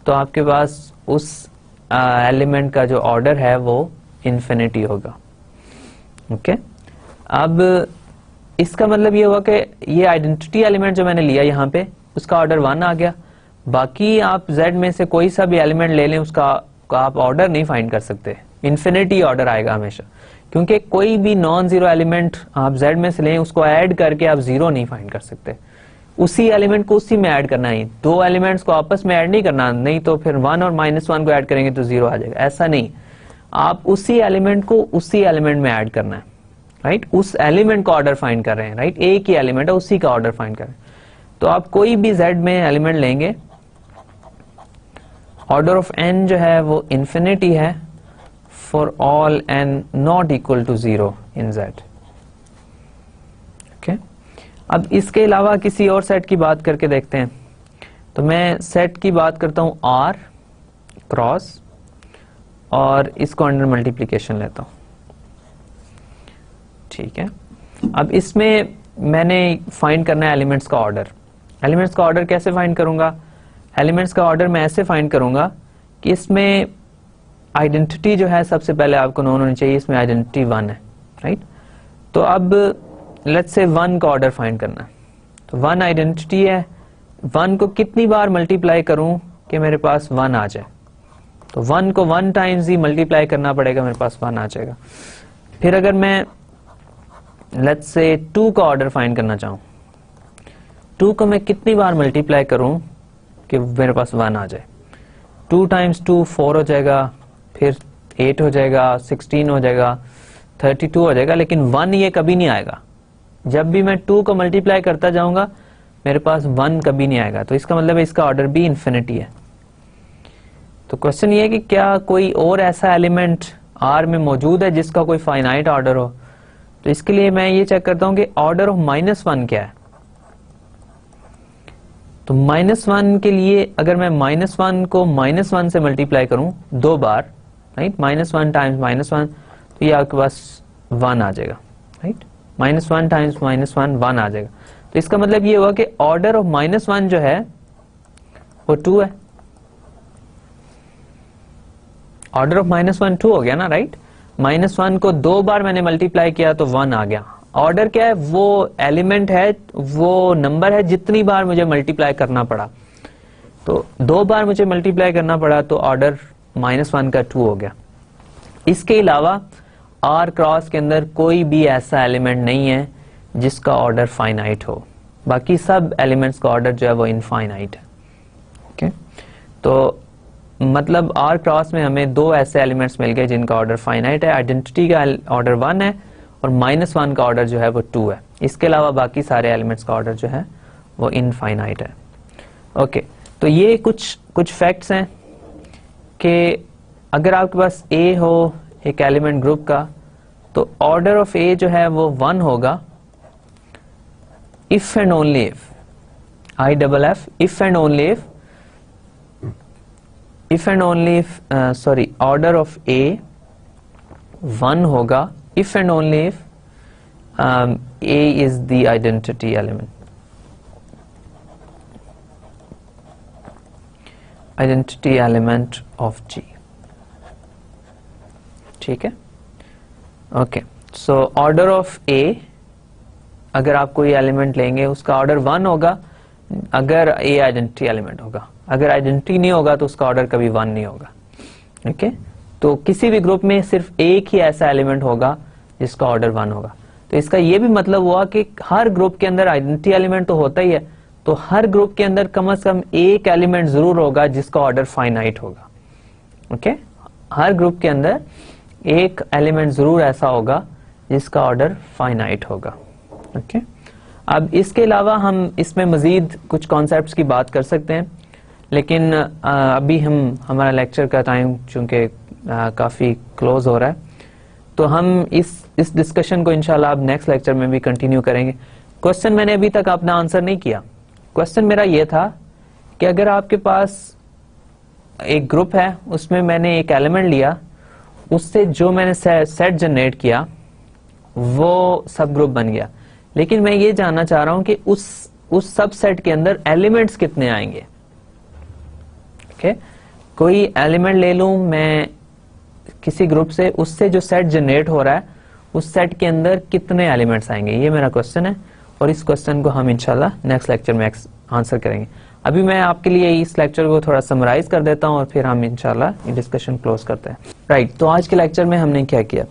तो आपके पास उस एलिमेंट का जो ऑर्डर है वो इन्फिनिटी होगा। ओके, अब इसका मतलब ये हुआ कि ये आइडेंटिटी एलिमेंट जो मैंने लिया यहाँ पे उसका ऑर्डर 1 आ गया। बाकी आप z में से कोई सा भी एलिमेंट ले लें उसका आप ऑर्डर नहीं फाइंड कर सकते, इन्फिनिटी ऑर्डर आएगा हमेशा, क्योंकि कोई भी नॉन जीरो एलिमेंट आप z में से लें उसको ऐड करके आप जीरो नहीं फाइंड कर सकते, उसी एलिमेंट को उसी में ऐड करना है। दो एलिमेंट्स को आपस में ऐड नहीं करना, नहीं तो फिर 1 और -1 को ऐड करेंगे तो जीरो आ जाएगा, ऐसा नहीं, आप उसी एलिमेंट को उसी एलिमेंट में ऐड करना है, राइट। उस एलिमेंट का ऑर्डर फाइंड कर रहे हैं, राइट, एक ही एलिमेंट है उसी का ऑर्डर फाइंड कर रहे हैं। तो आप कोई भी z में एलिमेंट लेंगे, ऑर्डर ऑफ n जो है वो इन्फिनिटी है for all n not equal to 0 in z। Okay, अब इसके अलावा किसी और सेट की बात करके देखते हैं। तो मैं सेट की बात करता हूं r क्रॉस और इसको अंडर मल्टीप्लिकेशन लेता हूं। ठीक है, अब इसमें मैंने फाइंड करना है एलिमेंट्स का ऑर्डर। एलिमेंट्स का ऑर्डर कैसे फाइंड करूंगा? एलिमेंट्स का ऑर्डर मैं ऐसे फाइंड करूंगा कि इसमें आइडेंटिटी जो है सबसे पहले आपको नोन होनी चाहिए, इसमें आइडेंटिटी 1 है, राइट। तो अब लेट्स से 1 का ऑर्डर फाइंड करना है, तो 1 आइडेंटिटी है, 1 को कितनी बार मल्टीप्लाई करूं कि मेरे पास 1 आ जाए? तो 1 को 1 टाइम्स ही मल्टीप्लाई करना पड़ेगा, मेरे पास 1 आ जाएगा। फिर अगर मैं लेट्स से 2 का ऑर्डर फाइंड करना चाहूं, 2 को मैं कितनी बार मल्टीप्लाई करूं कि मेरे पास 1 आ जाए? 2 टाइम्स 2 4 हो जाएगा, फिर 8 हो जाएगा, 16 हो जाएगा, 32 हो जाएगा, लेकिन 1 ये कभी नहीं आएगा। जब भी मैं 2 को मल्टीप्लाई करता जाऊंगा मेरे पास 1 कभी नहीं आएगा, तो इसका मतलब है इसका ऑर्डर भी इन्फिनिटी है। तो क्वेश्चन ये है कि क्या कोई और ऐसा एलिमेंट R में मौजूद है जिसका कोई फाइनाइट ऑर्डर हो? तो इसके लिए मैं ये चेक करता हूं कि ऑर्डर ऑफ -1 क्या है। तो -1 के लिए अगर मैं -1 को -1 से मल्टीप्लाई करूं 2 बार, राइट, -1 टाइम्स -1, तो ये आपके पास 1 आ जाएगा, राइट। -1 टाइम्स -1 1 आ जाएगा। तो इसका मतलब ये हुआ कि ऑर्डर ऑफ -1 जो है वो 2 है। ऑर्डर ऑफ -1 2 हो गया ना, राइट। -1 को 2 बार मैंने मल्टीप्लाई किया तो 1 आ गया। ऑर्डर क्या है? वो एलिमेंट है, वो नंबर है जितनी बार मुझे मल्टीप्लाई करना पड़ा। तो 2 बार मुझे मल्टीप्लाई करना पड़ा तो ऑर्डर -1 का 2 हो गया। इसके अलावा R क्रॉस के अंदर कोई भी ऐसा एलिमेंट नहीं है जिसका ऑर्डर फाइनाइट हो, बाकी सब एलिमेंट्स का ऑर्डर जो है वो इनफाइनाइट है। ओके, तो मतलब R क्रॉस में हमें 2 ऐसे एलिमेंट्स मिल गए जिनका ऑर्डर फाइनाइट है। आइडेंटिटी का ऑर्डर 1 है और -1 का ऑर्डर जो है वो 2 है। इसके अलावा बाकी सारे एलिमेंट्स का ऑर्डर जो है वो इनफाइनाइट है। ओके, तो ये कुछ फैक्ट्स हैं कि अगर आपके पास A हो एक एलिमेंट ग्रुप का, तो ऑर्डर ऑफ A जो है वो 1 होगा if and only if, IFF, if and only if, order of A 1 होगा if and only if A is the identity element. Identity element of G. ठीक है, okay. So order of A, अगर आप कोई एलिमेंट लेंगे उसका order 1 होगा अगर A आइडेंटिटी एलिमेंट होगा, अगर आइडेंटिटी नहीं होगा तो उसका ऑर्डर कभी 1 नहीं होगा। ओके, तो किसी भी ग्रुप में सिर्फ एक ही ऐसा एलिमेंट होगा जिसका ऑर्डर 1 होगा। तो इसका ये भी मतलब हुआ कि हर ग्रुप के अंदर आइडेंटिटी एलिमेंट तो होता ही है, तो हर ग्रुप के अंदर कम से कम एक एलिमेंट जरूर होगा जिसका ऑर्डर फाइनाइट होगा। ओके, हर ग्रुप के अंदर एक एलिमेंट जरूर ऐसा होगा जिसका ऑर्डर फाइनाइट होगा। ओके, अब इसके अलावा हम इसमें मजीद कुछ कॉन्सेप्ट्स की बात कर सकते हैं, लेकिन अभी हमारा लेक्चर का टाइम चूंकि काफी क्लोज हो रहा है, तो हम इस डिस्कशन को इंशाल्लाह अब नेक्स्ट लेक्चर में भी कंटिन्यू करेंगे। क्वेश्चन मैंने अभी तक अपना आंसर नहीं किया। क्वेश्चन मेरा ये था कि अगर आपके पास एक ग्रुप है, उसमें मैंने एक एलिमेंट लिया, उससे जो मैंने सेट जनरेट किया वो सब ग्रुप बन गया। लेकिन मैं ये जानना चाह रहा हूं कि उस सब सेट के अंदर एलिमेंट्स कितने आएंगे। ओके, कोई एलिमेंट ले लूं मैं किसी ग्रुप से, उससे जो सेट जनरेट हो रहा है उस सेट के अंदर कितने एलिमेंट्स आएंगे, ये मेरा क्वेश्चन है। और इस क्वेश्चन को हम इंशाल्लाह नेक्स्ट लेक्चर में आंसर करेंगे। अभी मैं आपके लिए इस लेक्चर को थोड़ा समराइज कर देता हूं और फिर हम इंशाल्लाह ये डिस्कशन क्लोज करते हैं। राइट, तो आज के लेक्चर में हमने क्या किया,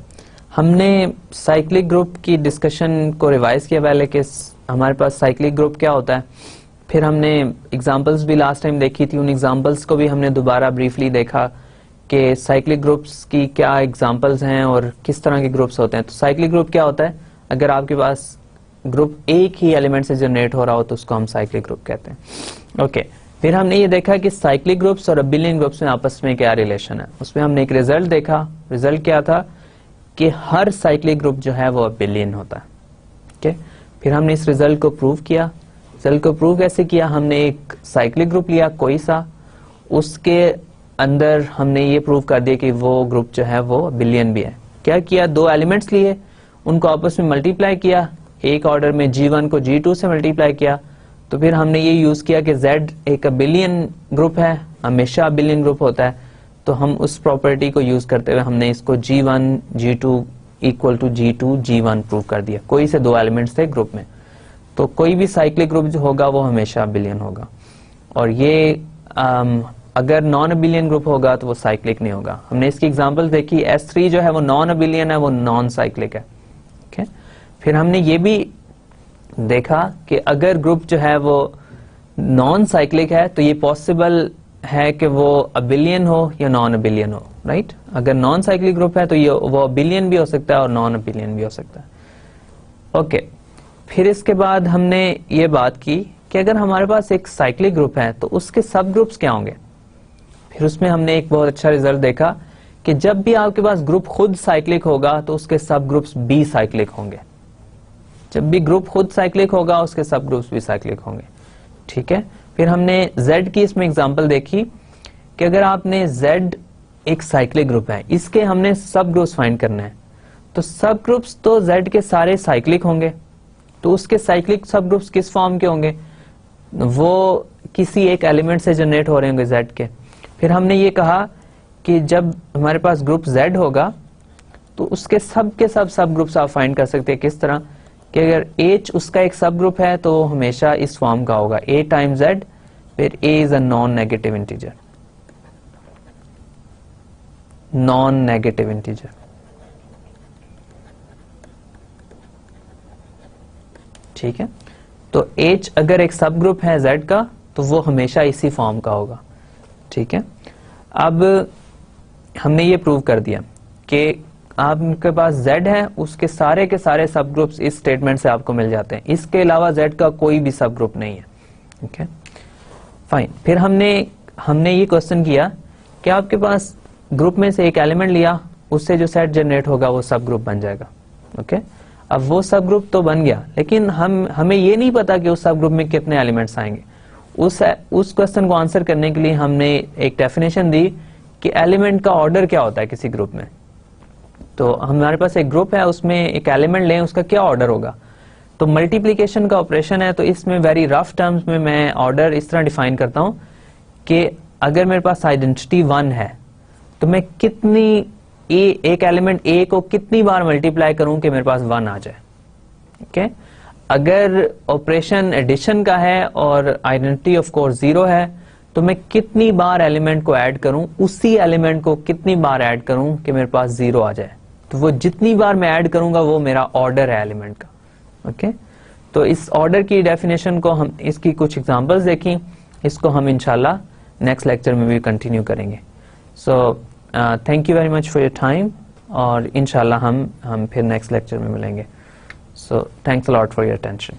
हमने साइक्लिक ग्रुप की डिस्कशन को रिवाइज किया पहले कि हमारे पास साइक्लिक ग्रुप क्या होता है। फिर हमने एग्जांपल्स भी लास्ट टाइम देखी थी, उन एग्जांपल्स को भी हमने दोबारा ब्रीफली देखा कि साइक्लिक ग्रुप्स की क्या एग्जांपल्स हैं और किस तरह के ग्रुप्स होते हैं। तो साइक्लिक ग्रुप क्या होता है, अगर आपके पास ग्रुप एक ही एलिमेंट से जनरेट हो रहा हो तो उसको हम साइक्लिक ग्रुप कहते हैं। ओके, फिर हमने ये देखा कि साइक्लिक ग्रुप्स और अबिलियन ग्रुप्स में आपस में क्या रिलेशन है। उसमें हमने एक रिजल्ट देखा, रिजल्ट क्या था कि हर साइक्लिक ग्रुप जो है वो अबिलियन होता है। ओके, फिर हमने इस रिजल्ट को प्रूव किया। रिजल्ट को प्रूव कैसे किया, हमने एक साइक्लिक ग्रुप लिया कोई सा, उसके अंदर हमने ये प्रूव कर दिया कि वो ग्रुप जो है वो अबिलियन भी है। क्या किया, दो एलिमेंट्स लिए, उनको आपस में मल्टीप्लाई किया, एक ऑर्डर में G1 को G2 से मल्टीप्लाई किया। तो फिर हमने ये यूज किया कि Z एक अबिलियन ग्रुप है, हमेशा अबिलियन ग्रुप होता है। तो हम उस प्रॉपर्टी को यूज करते हुए हमने इसको G1 G2 equal to G2 G1 prove कर दिया। कोई से दो एलिमेंट्स थे ग्रुप में, तो कोई भी साइक्लिक ग्रुप जो होगा वो हमेशा अबिलियन होगा। और ये अगर नॉन अबिलियन ग्रुप होगा तो वो साइक्लिक नहीं होगा। हमने इसकी एग्जांपल देखी, S3 जो है वो नॉन अबिलियन है, वो नॉन साइक्लिक है। ओके, फिर हमने ये भी देखा कि अगर ग्रुप जो है वो नॉन साइक्लिक है तो ये पॉसिबल है कि वो अबिलियन हो या नॉन अबिलियन हो। राइट, अगर नॉन साइक्लिक ग्रुप है तो ये वो अबिलियन भी हो सकता है और नॉन अबिलियन भी हो सकता है। ओके, फिर इसके बाद हमने ये बात की कि अगर हमारे पास एक साइक्लिक ग्रुप है तो उसके सब ग्रुप्स क्या होंगे। फिर उसमें हमने एक बहुत अच्छा रिजल्ट देखा कि जब भी आपके पास ग्रुप खुद साइक्लिक होगा तो उसके सब ग्रुप्स भी साइक्लिक होंगे। जब भी ग्रुप खुद साइक्लिक होगा उसके सब ग्रुप्स भी साइक्लिक होंगे। ठीक है, फिर हमने Z की इसमें एग्जांपल देखी कि अगर आपने Z एक साइक्लिक ग्रुप है, इसके हमने सब ग्रुप्स फाइंड करना है, तो सब ग्रुप्स तो Z के सारे साइक्लिक होंगे। तो उसके साइक्लिक सब ग्रुप्स किस फॉर्म के होंगे, वो किसी एक एलिमेंट से जनरेट हो रहे होंगे Z के। फिर हमने ये कहा कि जब हमारे पास ग्रुप Z होगा तो उसके सब के सब ग्रुप्स आप फाइंड कर सकते हैं। किस तरह कि अगर H उसका एक सब ग्रुप है तो हमेशा इस फॉर्म का होगा, A टाइम्स Z, फिर A is a non negative integer, non negative integer. ठीक है, तो H अगर एक सब ग्रुप है Z का तो वो हमेशा इसी फॉर्म का होगा। ठीक है, अब हमने ये प्रूव कर दिया कि आपके पास Z है, उसके सारे के सारे सब ग्रुप्स इस स्टेटमेंट से आपको मिल जाते हैं, इसके अलावा Z का कोई भी सब ग्रुप नहीं है। Okay, fine. फिर हमने ये क्वेश्चन किया कि आपके पास ग्रुप में से एक एलिमेंट लिया, उससे जो सेट जनरेट होगा वो सब ग्रुप बन जाएगा। ओके, अब वो सब ग्रुप तो बन गया, लेकिन हमें ये नहीं पता कि उस सब ग्रुप में कितने एलिमेंट्स आएंगे। उस क्वेश्चन को आंसर करने के लिए हमने एक डेफिनेशन दी कि एलिमेंट का ऑर्डर क्या होता है किसी ग्रुप में। तो हमारे पास एक ग्रुप है, उसमें एक एलिमेंट लें, उसका क्या ऑर्डर होगा। तो मल्टीप्लिकेशन का ऑपरेशन है, तो इसमें वेरी रफ टर्म्स में मैं ऑर्डर इस तरह डिफाइन करता हूं कि अगर मेरे पास आइडेंटिटी 1 है तो मैं एक एलिमेंट A को कितनी बार मल्टीप्लाई करूं कि मेरे पास 1 आ जाए। ओके, अगर ऑपरेशन एडिशन का है और आइडेंटिटी ऑफ कोर्स 0 है तो मैं कितनी बार एलिमेंट को ऐड करूं, उसी एलिमेंट को कितनी बार ऐड करूं कि मेरे पास 0 आ जाए। तो वो जितनी बार मैं ऐड करूंगा वो मेरा ऑर्डर है एलिमेंट का। ओके, तो इस ऑर्डर की डेफिनेशन को हम इसकी कुछ एग्जांपल्स देखी, इसको हम इंशाल्लाह नेक्स्ट लेक्चर में भी कंटिन्यू करेंगे। So thank you very much for your time, और इंशाल्लाह हम फिर नेक्स्ट लेक्चर में मिलेंगे। So thanks a lot for your attention.